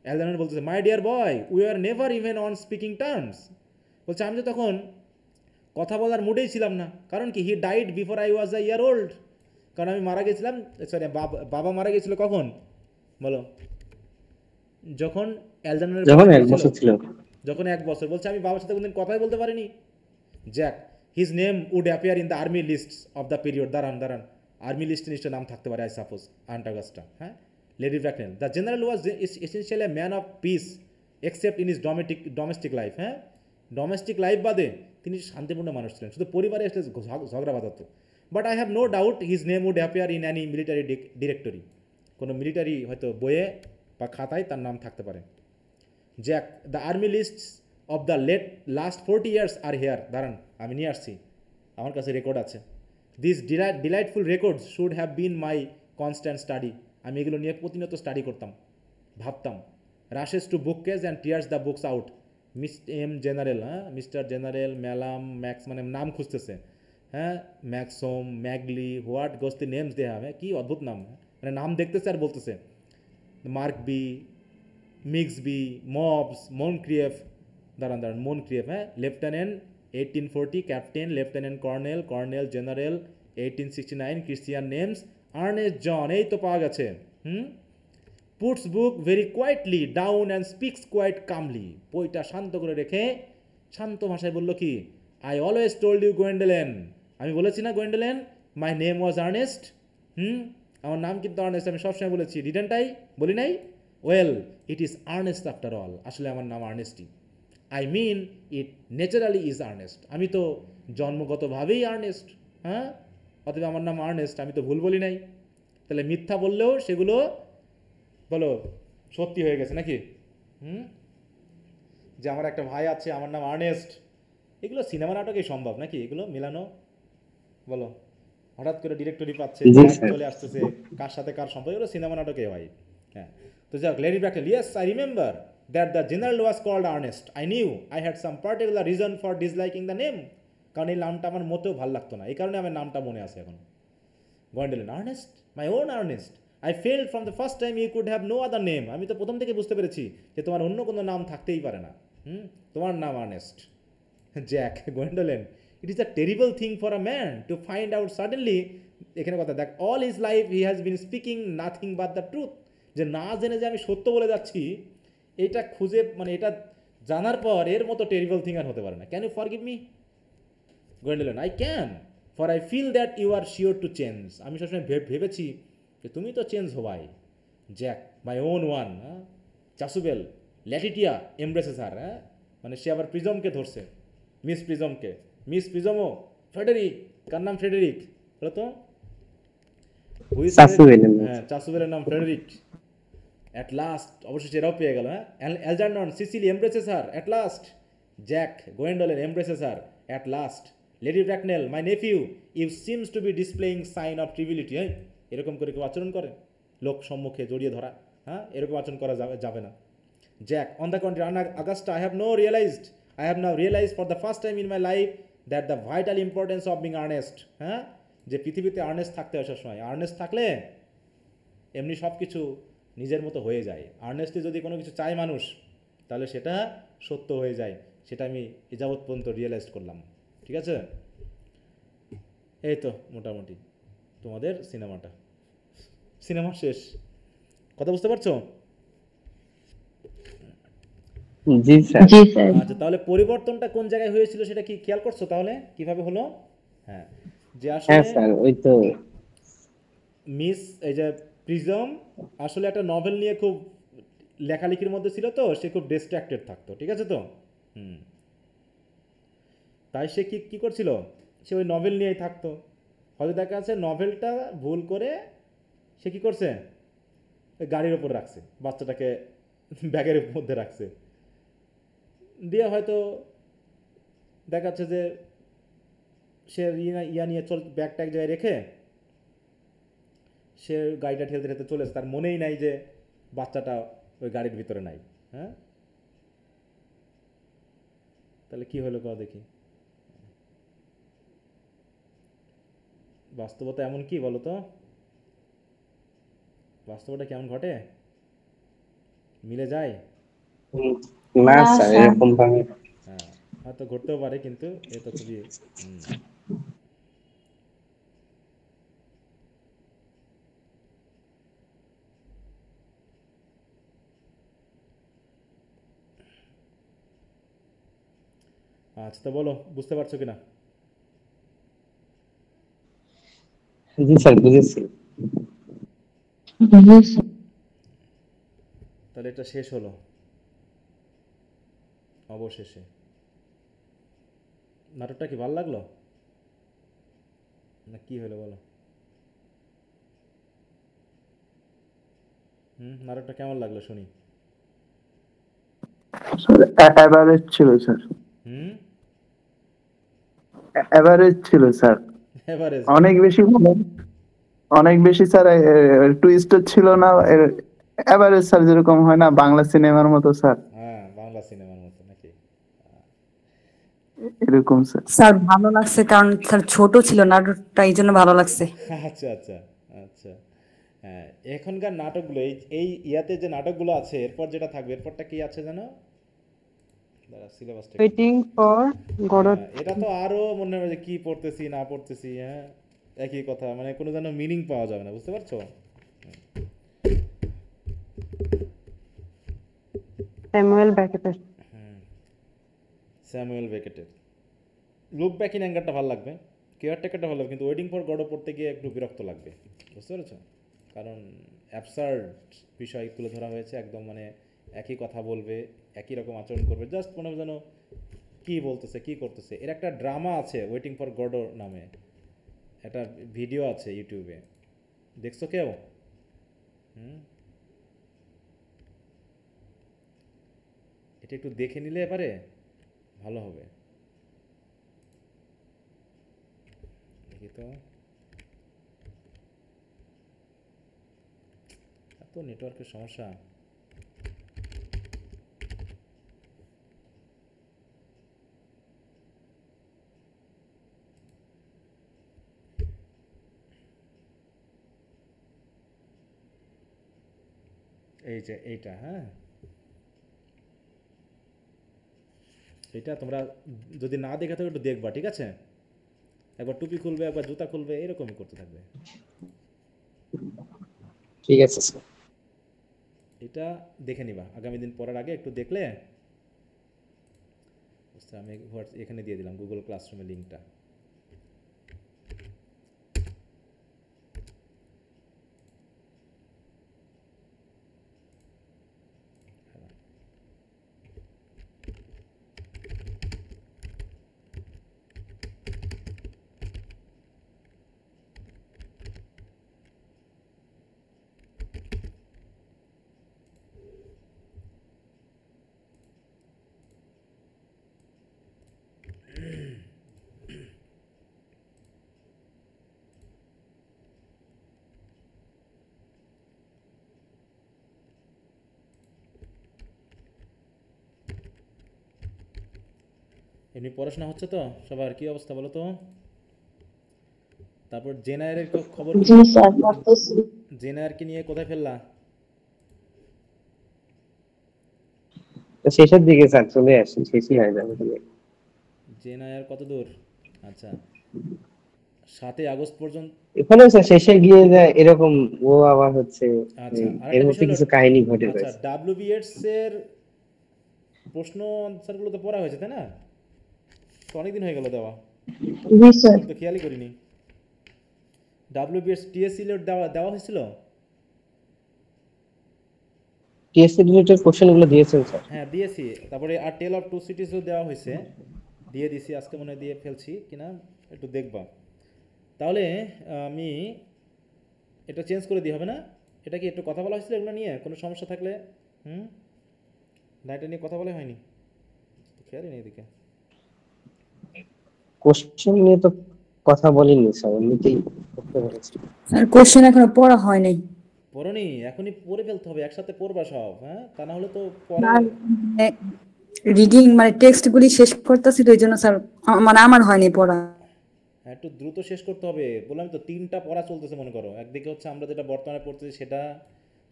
S1: Algernon বলতেছে, my dear boy, we are never even on speaking terms. বলছে আমি তো তখন কথা বলার মুডেই ছিলাম না, কারণ কি, he died before I was a year old, কারণ আমি মারা গেছিলাম, সরি বাবা মারা গেছিল কখন বলো? যখন অ্যালজারননের
S3: যখন 1 বছর ছিল।
S1: যখন 1 বছর। বলছে আমি বাবার সাথে কোনদিন কথাই বলতে পারিনি। Jack, his name would appear in the army list of the period, দাঁড়ান, আর্মি লিস্টে নিশ্চয় নাম থাকতে পারে, আই সাপোজ, আন্ট অগাস্টা। হ্যাঁ, Lady Bracknell, the general was essentially a man of peace except in is domestic life. হ্যাঁ, domestic life বাদে তিনি শান্তিপূর্ণ মানুষ ছিলেন, শুধু পরিবারে এসে ঝগড়া বাঁধাতো। But I have no doubt his name would appear in any military directory, কোনো মিলিটারি হয়তো বইয়ে বা খাতায় তার নাম থাকতে পারে। Jack, the army lists of the last 40 years are here. দাঁড়ান, আমি নিয়ে আসছি, আমার কাছে রেকর্ড আছে। This delightful records should have been my constant study. আমি এগুলো নিয়ে প্রতিনিয়ত স্টাডি করতাম, ভাবতাম। Rushes to bookcase and tears the books out. General, হ্যাঁ, মিস্টার জেনারেল, ম্যালাম, ম্যাক্স, মানে নাম খুঁজতেছে, হ্যাঁ, ম্যাক্সোম, ম্যাগলি, হোয়াট গোস্তি নেমস দে হ্যাভ, কি অদ্ভুত নাম, মানে নাম দেখতেছে আর বলতেছে। মার্কবি, মিক্সবি, মবস, মনক্রিয়েফ, দাঁড়ান মনক্রিয়েফ, হ্যাঁ, lieutenant 1840, captain, lieutenant colonel, colonel general 1869, Christian names Ernest John, এই তো পাওয়া গেছে। Puts book very quietly down and speaks quite calmly. বইটা শান্ত করে রেখে শান্ত ভাষায় বলল কি, I always told you Gwendolen, আমি বলেছি না গোয়েন্ডেলেন, মাই নেম ওয়াজ আর্নেস্ট। আমার নাম কিন্তু আর্নেস্ট, আমি সবসময় বলেছি, ডিডেন্ট আই, বলি নাই? Well, it is Ernest after all, আসলে আমার নাম আর্নেস্টই। I mean it naturally is Ernest, আমি তো জন্মগতভাবেই আর্নেস্ট, হ্যাঁ, অতএব আমার নাম আর্নেস্ট, আমি তো ভুল বলি নাই। তাহলে মিথ্যা বললেও সেগুলো বলো সত্যি হয়ে গেছে নাকি? যে আমার একটা ভাই আছে, আমার নাম আর্নেস্ট, এগুলো সিনেমা নাটকেই সম্ভব নাকি এগুলো মেলানো? বলো, হঠাৎ করে ডিরেক্টরি পাচ্ছে,
S3: জি
S1: জ্যাক
S3: স্যার।
S1: চলে আসতেছে, কার সাথে কার সম্পর্ক, এগুলো সিনেমা নাটকে হয়। হ্যাঁ, তো যাক, Lady Bracknell, yes I remember that the general was called Ernest, I knew I had some particular reason for disliking the name, কারণ এই নামটা আমার মোটেও ভালো লাগতো না, এই কারণে আমার নামটা মনে আছে এখন। Gwendolen, Ernest, my own Ernest, I felt from the first time you could have no other name, আমি তো প্রথম থেকে বুঝতে পেরেছি যে তোমার অন্য কোনো নাম থাকতেই পারে না, তোমার নাম Ernest. Jack, Gwendolen, it is a terrible thing for a man to find out suddenly, এখানে কথা দেখ, all his life he has been speaking nothing but the truth, যে না জেনে যে আমি সত্য বলে যাচ্ছি, এটা খুঁজে, মানে এটা জানার পর এর মতো টেরিবল থিং আর হতে পারে না। Can you forgive me? Gwendolen, I can, for I feel that you are sure to change, আমি সবসময় ভেবেছি যে তুমি তো চেঞ্জ হবাই। জ্যাক, মাই ওন ওয়ান, হ্যাঁ, চাসুবেল, ল্যাটিটিয়া এমব্রেসেস হার, হ্যাঁ, মানে সে আবার প্রিজমকে ধরছে, মিস প্রিজমকে, মিস প্রিজমও, ফ্রেডেরিক, কার নাম ফ্রেডেরিক বলো তো?
S3: চাসুবেলের নাম।
S1: হ্যাঁ, চাসুবেলের নাম ফ্রেডেরিক। অ্যাট লাস্ট, অবশেষে এরাও পেয়ে গেল, হ্যাঁ, Algernon, Cecily embraces her at last. Jack, Gwendolen embraces her at last. Lady Bracknell, my nephew, you seems to be displaying sign of triviality, হ্যাঁ, এরকম করে কেউ আচরণ করে? লোক সম্মুখে জড়িয়ে ধরা, হ্যাঁ, এরকম আচরণ করা যাবে না। Jack, on the country, Augusta, I have now realized for the first time in my life that the vital importance of being earnest, হ্যাঁ, যে পৃথিবীতে আর্নেস্ট থাকতে হয় সবসময়, আর্নেস্ট থাকলে এমনি সব কিছু নিজের মতো হয়ে যায়। আর্নেস্টলি যদি কোনো কিছু চায় মানুষ, তাহলে সেটা সত্য হয়ে যায়, সেটা আমি এ যাবৎ পর্যন্ত রিয়েলাইজ করলাম। ঠিক আছে, এই তো মোটামুটি তোমাদের সিনেমা শেষ। কথা বুঝতে পারছো?
S3: জি স্যার।
S2: জি স্যার।
S1: আচ্ছা, তাহলে পরিবর্তনটা কোন জায়গায় হয়েছিল সেটা কি খেয়াল করছো? তাহলে কিভাবে হলো? হ্যাঁ, যে
S3: হ্যাঁ
S1: আসলে
S3: স্যার, ওই তো
S1: মিস, এই যে প্রিজম আসলে একটা নভেল নিয়ে খুব লেখালেখির মধ্যে ছিল, তো সে খুব ডিস্ট্র্যাক্টেড থাকতো, ঠিক আছে তো? তাই সে কি করছিল, সে ওই নভেল নিয়েই থাকতো। হয়তো দেখা যাচ্ছে নভেলটা ভুল করে সে কি করছে, ওই গাড়ির ওপর রাখছে, বাচ্চাটাকে ব্যাগের মধ্যে রাখছে, দিয়ে হয়তো দেখাচ্ছে যে সে ইয়া নিয়ে ব্যাগটা এক জায়গায় রেখে সে গাড়িটা ঠেলতে ঠেলতে চলেছে, তার মনেই নাই যে বাচ্চাটা ওই গাড়ির ভিতরে নাই। হ্যাঁ, তাহলে কি হলো কাও দেখি, বাস্তবতা এমন কি বলো তো? বাস্তবতা কেমন ঘটে, মিলে যায়?
S3: না স্যার, এরকম ভাবে
S1: হ্যাঁ, হয়তো ঘটতেও পারে, কিন্তু এ তো খুবই আচ্ছা, তো বলো বুঝতে পারছো কিনা?
S3: জি স্যার, বুঝেছি।
S1: তাহলে এটা শেষ হলো অবশেষে। নাটকটা কি ভালো লাগলো? না কি হলো বলো? নাটকটা কেমন লাগলো শুনি।
S7: এভারেজ ছিল স্যার,
S1: হুম
S7: এভারেজ ছিল স্যার।
S1: এভারেজ।
S7: অনেক বেশি অনেক বেশি স্যার টুইস্ট ছিল না, এভারেজ স্যার, যেরকম হয় না বাংলা সিনেমার মতো স্যার,
S1: হ্যাঁ, বাংলা সিনেমার মতো নাকি?
S7: এরকম স্যার।
S8: স্যার ভালো লাগছে কারণ স্যার ছোট ছিল নাটকটা, এই জন্য ভালো লাগছে।
S1: আচ্ছা আচ্ছা আচ্ছা। হ্যাঁ, এখনকার নাটকগুলো এই এই ইয়াতে যে নাটকগুলো আছে, এরপর যেটা থাকবে, এরপরটা কি আছে জানো? দাঁড়া, সিলেবাসটা
S6: ওয়েটিং ফর গডট।
S1: এটা তো আরো মনে হয় যে কি পড়তেছি না পড়তেছি, হ্যাঁ একই কথা, মানে কোনো যেন মিনিং পাওয়া যাবে না, বুঝতে পারছো?
S6: স্যামুয়েল ব্যাকেটের।
S1: স্যামুয়েল বেকেটের লুক ব্যাক ইন অ্যাঙ্গারটা ভালো লাগবে, কেয়ারটেকারটা ভালো লাগবে, কিন্তু ওয়েটিং ফর গডও পড়তে গিয়ে একটু বিরক্ত লাগবে, বুঝতে পেরেছো? কারণ অ্যাবসার্ড বিষয় তুলে ধরা হয়েছে, একদম মানে একই কথা বলবে, একই রকম আচরণ করবে, জাস্ট মনে হয় যেন কী বলতেছে কী করতেছে। এর একটা ড্রামা আছে ওয়েটিং ফর গডো নামে, একটা ভিডিও আছে ইউটিউবে, দেখছো কেউ? এটা একটু দেখে নিলে এবারে ভালো হবে। দেখি তো, এত নেটওয়ার্কের সমস্যা। এই যে এইটা, হ্যাঁ এটা তোমরা যদি না দেখে থাকো একটু দেখবা, ঠিক আছে? একবার টুপি খুলবে, একবার জুতা খুলবে, এরকমই করতে থাকবে।
S3: ঠিক আছে স্যার।
S1: এটা দেখে নিবা আগামী দিন পড়ার আগে, একটু দেখলে বুঝতে। আমি এখানে দিয়ে দিলাম গুগল ক্লাসরুমের লিঙ্কটা। এমনি পড়াশোনা হচ্ছে তো সবার? কি অবস্থা বলো তো? তারপর জেনায়ের খবর কি?
S2: জি স্যার, পড়তেছি।
S1: জেনায়েরকে নিয়ে কোথায় ফেললা?
S3: তো শেষের দিকে স্যার চলে আসি, শেষই হয়ে যাবে।
S1: জেনায়ের কত দূর? আচ্ছা, 7ই আগস্ট পর্যন্ত।
S3: এখানে স্যার শেষে গিয়ে যায় এরকম, ও আবার হচ্ছে
S1: আচ্ছা,
S3: এর
S1: আরেকটা
S3: মধ্যে
S1: বিষয় হলো,
S3: কিছু কাহিনী ঘটে
S1: আচ্ছা
S3: রয়েছে।
S1: WBEDS এর প্রশ্ন আনসারগুলো তো পড়া হয়েছে তাই না? তো অনেকদিন হয়ে গেল দেওয়া,
S2: জি স্যার।
S1: আমি তো খেয়ালই করিনি। WBEDS TSC দেওয়া দেওয়া হয়েছিল?
S3: টিএসসি রিলেটেড কোশ্চেনগুলো দিয়েছেন স্যার?
S1: হ্যাঁ দিয়েছি। তারপরে আর টেল অফ টু সিটিজও দেওয়া হয়েছে, দিয়ে দিছি, আজকে মনে হয় দিয়ে ফেলছি কিনা একটু দেখবা। তাহলে আমি এটা চেঞ্জ করে দিই, হবে না? এটা কি একটু কথা বলা হয়েছিল এগুলো নিয়ে? কোনো সমস্যা থাকলে না, এটা নিয়ে কথা বলা হয়নি, খেয়ালই নেই এদিকে।
S3: কোশ্চেন নিয়ে তো কথা বলিনি স্যার, এমনিতেই করতে বলেছি।
S8: স্যার কোশ্চেন এখনো পড়া হয় নাই।
S1: পড়নি? এখনই পড়ে ফেলতে হবে, একসাথে পড়বা সব, হ্যাঁ? তা না হলে তো পরে।
S8: রিডিং মানে টেক্সটগুলি শেষ করতেছি তো, এই জন্য স্যার মানে আমার হয়নি পড়া।
S1: একটু দ্রুত শেষ করতে হবে, বললাম তো 3টা পড়া চলতেছে মনে করো। একদিকে হচ্ছে আমরা যেটা বর্তমানে পড়তেছি সেটা,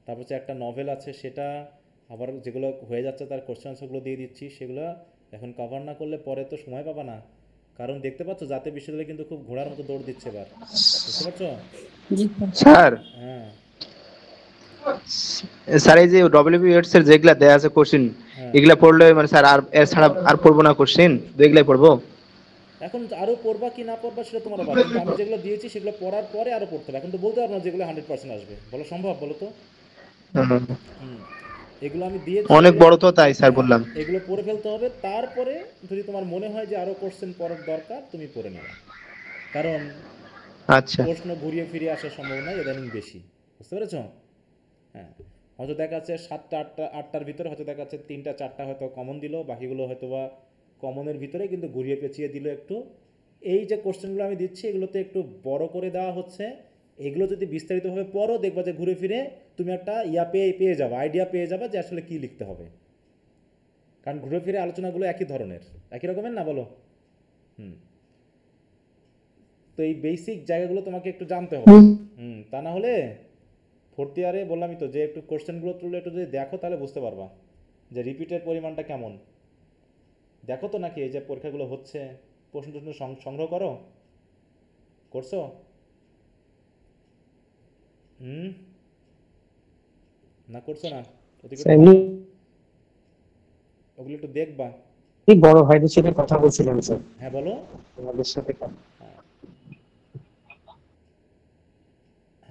S1: তারপর হচ্ছে একটা নভেল আছে সেটা, আবার যেগুলো হয়ে যাচ্ছে তার কোশ্চেন আনসারগুলো দিয়ে দিচ্ছি, সেগুলো এখন কভার না করলে পরে তো সময় পাবা না। কারণ দেখতে পাচ্ছ জাতীয় বিশ্ববিদ্যালয় কিন্তু খুব ঘোড়ার মতো দৌড় দিচ্ছে এবার, বুঝতে পারছো?
S8: জি
S4: স্যার
S1: হ্যাঁ
S4: স্যার এই যে ডব্লিউবিএডস এর যেগুলা দেয়া আছে কোশ্চেন,
S1: হ্যাঁ।
S4: এগুলা পড়লে মানে স্যার আর এর ছাড়া আর পড়বো না কোশ্চেন, এগুলাই পড়বো?
S1: এখন আরও পড়বা কি না পড়বা সেটা তোমার ব্যাপার, কিন্তু আমি যেগুলো দিয়েছি সেগুলো পড়ার পরে আরও পড়তে হবে। এখন তো বলতে পারবো না যেগুলো 100% আসবে, বলো সম্ভব? বলো তো। এগুলো আমি দিয়েছি,
S4: অনেক বড় তো, তাই স্যার বললাম।
S1: এগুলো পড়ে ফেলতে হবে, তারপরে যদি তোমার মনে হয় যে আরও কোশ্চেন পড়ার দরকার তুমি পড়ে নেবে। কারণ
S4: আচ্ছা
S1: প্রশ্ন ঘুরিয়ে ফিরিয়ে আসার সম্ভাবনা ইদানিং বেশি, বুঝতে পেরেছো? হ্যাঁ, হয়তো দেখা যাচ্ছে 7টা 8টার ভিতরে হয়তো দেখা যাচ্ছে 3টা 4টা হয়তো কমন দিল, বাকিগুলো হয়তো বা কমনের ভিতরে কিন্তু ঘুরিয়ে পেঁচিয়ে দিল একটু। এই যে কোশ্চেনগুলো আমি দিচ্ছি এগুলোতে একটু বড় করে দেওয়া হচ্ছে, এগুলো যদি বিস্তারিতভাবে পড়ো দেখবা যে ঘুরে ফিরে তুমি একটা পেয়ে যাবে, আইডিয়া পেয়ে যাবে যে আসলে কী লিখতে হবে। কারণ ঘুরে ফিরে আলোচনাগুলো একই ধরনের, একই রকমের না, বলো? হুম। তো এই বেসিক জায়গাগুলো তোমাকে একটু জানতে হবে। তা না হলে ফোর্থ ইয়ারে বললামই তো যে একটু কোশ্চেনগুলো তুলে একটু যদি দেখো তাহলে বুঝতে পারবা যে রিপিটের পরিমাণটা কেমন। দেখো তো নাকি এই যে পরীক্ষাগুলো হচ্ছে, প্রশ্ন টশ্ন সংগ্রহ করছো? না করছো না? ওদিকে একটু
S3: এমনি
S1: দেখো, ওগুলো একটু দেখবা।
S3: বড় ভাইদের সাথে কথা বলছিলাম স্যার,
S1: হ্যাঁ বলো।
S3: তোমাদের সাথে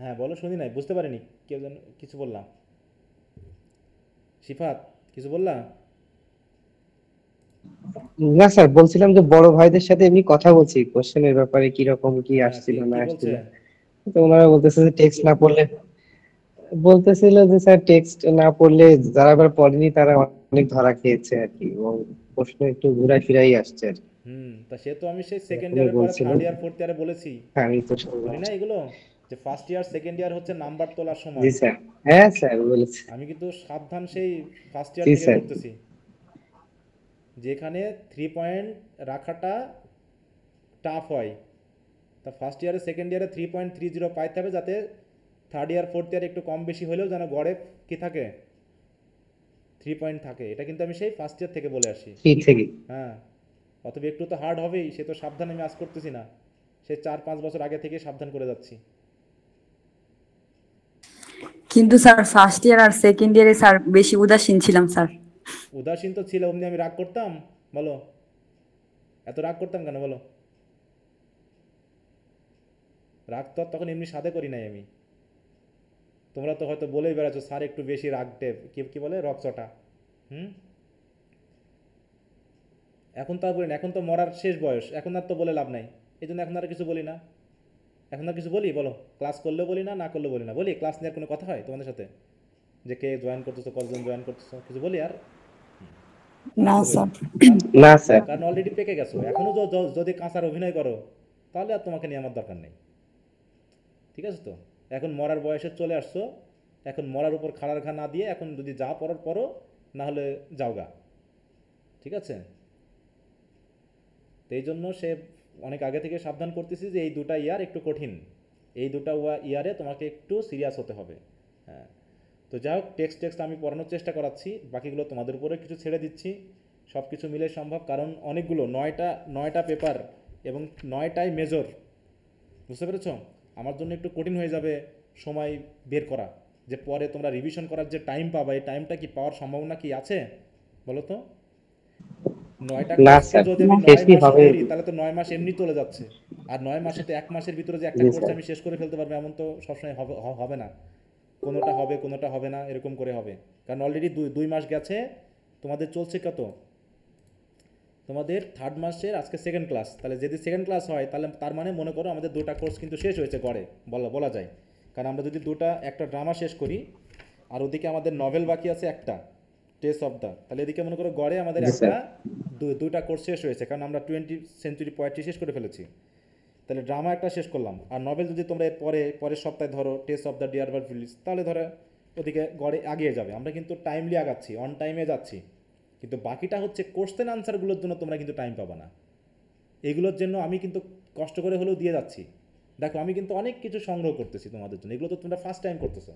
S1: হ্যাঁ বলো, শুনি নাই, বুঝতে পারিনি, কেউ যেন কিছু বললাম। শিফাত কিছু বললা?
S3: না স্যার, বলছিলাম যে বড় ভাইদের সাথে এমনি কথা বলছি কোশ্চেনের ব্যাপারে, কিরকম কি
S1: হ্যাঁ,
S3: আসছিল না
S1: কি বলছে?
S3: আসছিল। তো ওনারা বলতেছে যে টেক্সট না পড়লে, বলতেছিল যে স্যার টেক্সট না পড়লে যারা আবার পড়েনি তারা অনেক ধরা খেয়েছে আর কি, এবং প্রশ্ন একটু ঘুরাই ফিরাই আসছে আর কি।
S1: তা সে তো আমি সেই সেকেন্ড
S3: এখনই
S1: ইয়ারের পরে
S3: বলছিল,
S1: থার্ড ইয়ার ফোর্থ ইয়ারে বলেছি,
S3: আমি তো শুনলাম।
S1: বলি না এগুলো, যে ফার্স্ট ইয়ার সেকেন্ড ইয়ার হচ্ছে নাম্বার তোলার
S3: জি
S1: সময়।
S3: স্যার, হ্যাঁ স্যার বলেছি।
S1: আমি কিন্তু সাবধান সেই ফার্স্ট ইয়ার
S3: জি
S1: থেকে
S3: স্যার।
S1: করতেছি, যেখানে 3 পয়েন্ট রাখাটা টাফ হয়, তা ফার্স্ট ইয়ারে সেকেন্ড ইয়ারে 3.30 পাইতে হবে, যাতে থার্ড ইয়ার ফোর্থ ইয়ারে একটু কম বেশি হলেও যেন গড়ে কি থাকে, 3 পয়েন্ট থাকে। এটা কিন্তু আমি সেই ফার্স্ট ইয়ার থেকে বলে আসি।
S3: কি থেকে?
S1: হ্যাঁ, অতএব একটু তো হার্ড হবেই, সে তো সাবধান আমি আজ করতেছি না, সে 4-5 বছর আগে থেকে সাবধান করে যাচ্ছি।
S8: কিন্তু স্যার ফার্স্ট ইয়ার আর সেকেন্ড ইয়ারে স্যার বেশি উদাসীন ছিলাম স্যার।
S1: উদাসীন তো ছিল, অমনি আমি রাগ করতাম বলো? এত রাগ করতাম কেন বলো? রাগ তো আর তখন এমনি সাথে করি নাই আমি। তোমরা তো হয়তো বলেই বেড়াচ্ছ স্যার একটু বেশি রাগ টেপ, কি বলে, রকচটা। হুম। এখন তো আর বলি না, এখন তো মরার শেষ বয়স, এখন আর তো বলে লাভ নাই, এই জন্য এখন আর কিছু বলি না। এখন আর কিছু বলি বলো? ক্লাস করলেও বলি না, না করলেও বলি না। বলি ক্লাস নিয়ে কোনো কথা হয় তোমাদের সাথে, যে কে জয়েন করতেছো, কতজন জয়েন করতেছো, কিছু বলি আর?
S8: না
S1: কিছু বলি
S8: স্যার।
S3: না স্যার।
S1: কারণ অলরেডি পেকে গেছো, এখনও যদি কাঁচার অভিনয় করো তাহলে আর তোমাকে নিয়ে আমার দরকার নেই, ঠিক আছে তো? এখন মরার বয়সে চলে আসছো, এখন মরার উপর খাড়ার ঘা না দিয়ে এখন যদি যা পড়ার পড়ো, না হলে যাওগা, ঠিক আছে? তো এই জন্য সে অনেক আগে থেকে সাবধান করতেছি যে এই দুটা ইয়ার একটু কঠিন, এই দুটা ইয়ারে তোমাকে একটু সিরিয়াস হতে হবে। হ্যাঁ, তো যাই হোক, টেক্সট আমি পড়ানোর চেষ্টা করাচ্ছি, বাকিগুলো তোমাদের উপরে কিছু ছেড়ে দিচ্ছি, সব কিছু মিলে সম্ভব, কারণ অনেকগুলো 9টা পেপার এবং 9টাই মেজর, বুঝতে পেরেছ? আমার জন্য একটু কঠিন হয়ে যাবে সময় বের করা, যে পরে তোমরা রিভিশন করার যে টাইম পাবা, এই টাইমটা কি পাওয়ার সম্ভাবনা কি আছে বলো তো? 9টা
S3: না
S1: কোর্সকে
S3: স্যার,
S1: যদি আমি 9
S3: শেষই
S1: মাসে
S3: হবে।
S1: করি তাহলে তো 9 মাস এমনি চলে যাচ্ছে, আর 9 মাসে তো 1 মাসের ভিতরে যে একটা
S3: জি
S1: কোর্স
S3: স্যার।
S1: আমি শেষ করে ফেলতে পারবো এমন তো সবসময় হবে না, কোনোটা হবে কোনোটা হবে না, এরকম করে হবে। কারণ অলরেডি 2 মাস গেছে, তোমাদের চলছে কত, তোমাদের থার্ড মাসের আজকে সেকেন্ড ক্লাস, তাহলে যদি সেকেন্ড ক্লাস হয় তাহলে তার মানে মনে করো আমাদের 2টা কোর্স কিন্তু শেষ হয়েছে গড়ে, বলা যায়। কারণ আমরা যদি একটা ড্রামা শেষ করি আর ওদিকে আমাদের নভেল বাকি আছে একটা, টেস্ট অফ দ্য, তাহলে এদিকে মনে করো গড়ে আমাদের
S3: জি স্যার।
S1: দুইটা কোর্স শেষ হয়েছে, কারণ আমরা 20th সেঞ্চুরি পোয়েট্রি শেষ করে ফেলেছি। তাহলে ড্রামা একটা শেষ করলাম, আর নভেল যদি তোমরা এর পরের সপ্তাহে ধরো টেস্ট অফ দ্য ডিয়ারবার ফিলিস, তাহলে ধরো ওদিকে গড়ে আগিয়ে যাবে, আমরা কিন্তু টাইমলি আগাচ্ছি, অন টাইমে যাচ্ছি। কিন্তু বাকিটা হচ্ছে কোশ্চেন আনসারগুলোর জন্য তোমরা কিন্তু টাইম পাবা না, এগুলোর জন্য আমি কিন্তু কষ্ট করে হলেও দিয়ে যাচ্ছি। দেখো আমি কিন্তু অনেক কিছু সংগ্রহ করতেছি তোমাদের জন্য, এগুলো তো তোমরা ফার্স্ট টাইম করতেছো,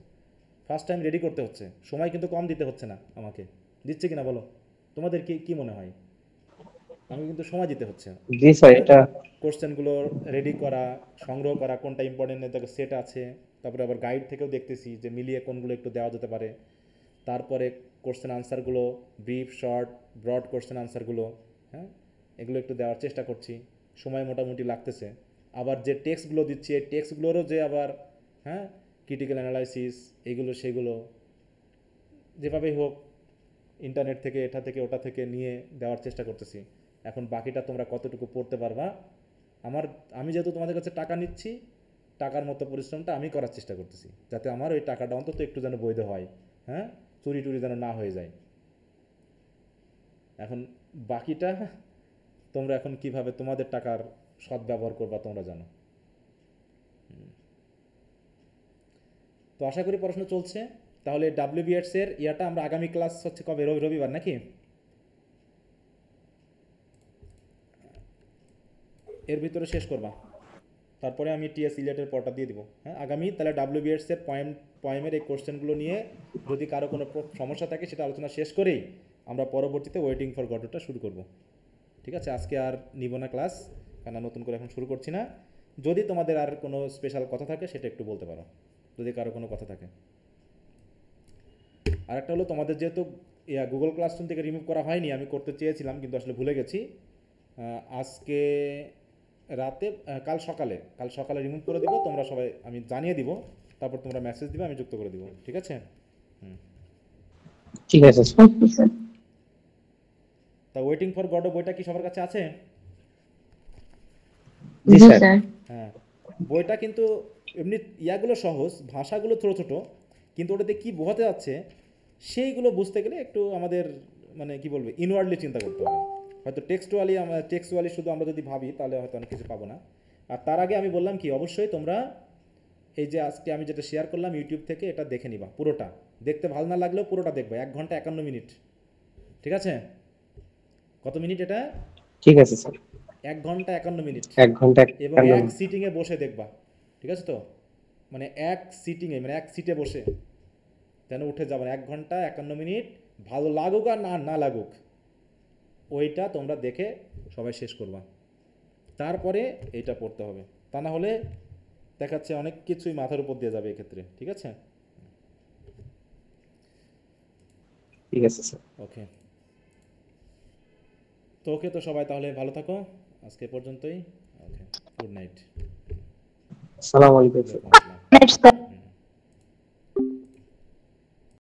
S1: ফার্স্ট টাইম রেডি করতে হচ্ছে, সময় কিন্তু কম দিতে হচ্ছে না আমাকে, দিচ্ছে কিনা বলো? তোমাদের কি মনে হয়? আমি কিন্তু সময় দিতে হচ্ছে।
S3: জি স্যার, এটা
S1: কোশ্চেনগুলো রেডি করা, সংগ্রহ করা, কোনটা ইম্পর্টেন্ট দেখো সেট আছে, তারপরে আবার গাইড থেকেও দেখতেছি যে মিলিয়ে কোনগুলো একটু দেওয়া যেতে পারে, তারপরে কোশ্চেন আনসারগুলো ব্রিফ, শর্ট, ব্রড কোশ্চেন আনসারগুলো, হ্যাঁ, এগুলো একটু দেওয়ার চেষ্টা করছি, সময় মোটামুটি লাগতেছে। আবার যে টেক্সটগুলো দিচ্ছি এই টেক্সটগুলোরও যে আবার, হ্যাঁ, ক্রিটিক্যাল অ্যানালাইসিস, এগুলো সেগুলো যেভাবেই হোক ইন্টারনেট থেকে এটা থেকে ওটা থেকে নিয়ে দেওয়ার চেষ্টা করতেছি। এখন বাকিটা তোমরা কতটুকু পড়তে পারবা, আমি যেহেতু তোমাদের কাছে টাকা নিচ্ছি, টাকার মতো পরিশ্রমটা আমি করার চেষ্টা করতেছি, যাতে আমার ওই টাকাটা অন্তত একটু যেন বৈধ হয়, হ্যাঁ, চুরি টুরি যেন না হয়ে যায়। এখন বাকিটা তোমরা এখন কিভাবে তোমাদের টাকার সদ্ব্যবহার করবা তোমরা জানো। তো আশা করি পড়াশোনা চলছে। তাহলে WBS এর ইয়াটা আমরা আগামী ক্লাস হচ্ছে কবে, রবিবার নাকি? এর ভিতরে শেষ করবা, তারপরে আমি TS ইলিয়টের পড়াটা দিয়ে দিব। হ্যাঁ, আগামী তাহলে WBS এর পয়েমের এই কোশ্চেনগুলো নিয়ে যদি কারো কোনো সমস্যা থাকে সেটা আলোচনা শেষ করেই আমরা পরবর্তীতে ওয়েটিং ফর গডটা শুরু করব। ঠিক আছে, আজকে আর নিব না ক্লাস, কেন নতুন করে এখন শুরু করছি না। যদি তোমাদের আর কোনো স্পেশাল কথা থাকে সেটা একটু বলতে পারো, যদি কারো কোনো কথা থাকে। আর একটা হলো, তোমাদের যেহেতু গুগল ক্লাসরুম থেকে রিমুভ করা হয়নি, আমি করতে চেয়েছিলাম কিন্তু আসলে ভুলে গেছি। আজকে রাতে কাল সকালে রিমুভ করে দিব, তোমরা সবাই আমি জানিয়ে দিব, তারপর তোমরা মেসেজ দিবে, আমি যুক্ত করে দিব। ঠিক আছে?
S3: ঠিক আছে স্যার।
S2: Okay sir.
S1: তা ওয়েটিং ফর গড বইটা কি সবার কাছে আছে?
S3: জি
S2: জি
S3: স্যার।
S2: স্যার।
S1: হ্যাঁ, বইটা কিন্তু এমনি ইয়াগুলো সহজ, ভাষাগুলো ছোটো ছোটো, কিন্তু ওটাতে কী বোঝাতে যাচ্ছে সেইগুলো বুঝতে গেলে একটু আমাদের মানে কি বলবো, ইনওয়ার্ডলি চিন্তা করতে হবে। হয়তো টেক্সচুয়ালি শুধু আমরা যদি ভাবি তাহলে হয়তো অনেক কিছু পাবো না। আর তার আগে আমি বললাম কি, অবশ্যই তোমরা এই যে আজকে আমি যেটা শেয়ার করলাম ইউটিউব থেকে, এটা দেখে নিবা পুরোটা। দেখতে ভালো না লাগলেও পুরোটা দেখবা, 1 ঘন্টা 51 মিনিট। ঠিক আছে? কত মিনিট এটা?
S3: ঠিক আছে স্যার।
S1: 1 ঘন্টা 51 মিনিট,
S3: 1 ঘন্টা
S1: এবং
S3: 51
S1: এক
S3: মিনিট।
S1: সিটিংয়ে বসে দেখবা। ঠিক আছে তো? মানে এক সিটিংয়ে, মানে এক সিটে বসে, যেন উঠে যাবে না। 1 ঘন্টা 51 মিনিট, ভালো লাগুক আর না লাগুক, ওইটা তোমরা দেখে সবাই শেষ করবা, তারপরে এইটা পড়তে হবে। তা না হলে দেখাচ্ছে অনেক কিছুই মাথার উপর দিয়ে যাবে এক্ষেত্রে। ঠিক আছে?
S3: ঠিক আছে স্যার।
S1: ওকে, তো সবাই তাহলে ভালো থাকো, আজকে পর্যন্তই। ওকে, গুড নাইট।
S3: আসসালামু আলাইকুম স্যার।
S2: Next sir.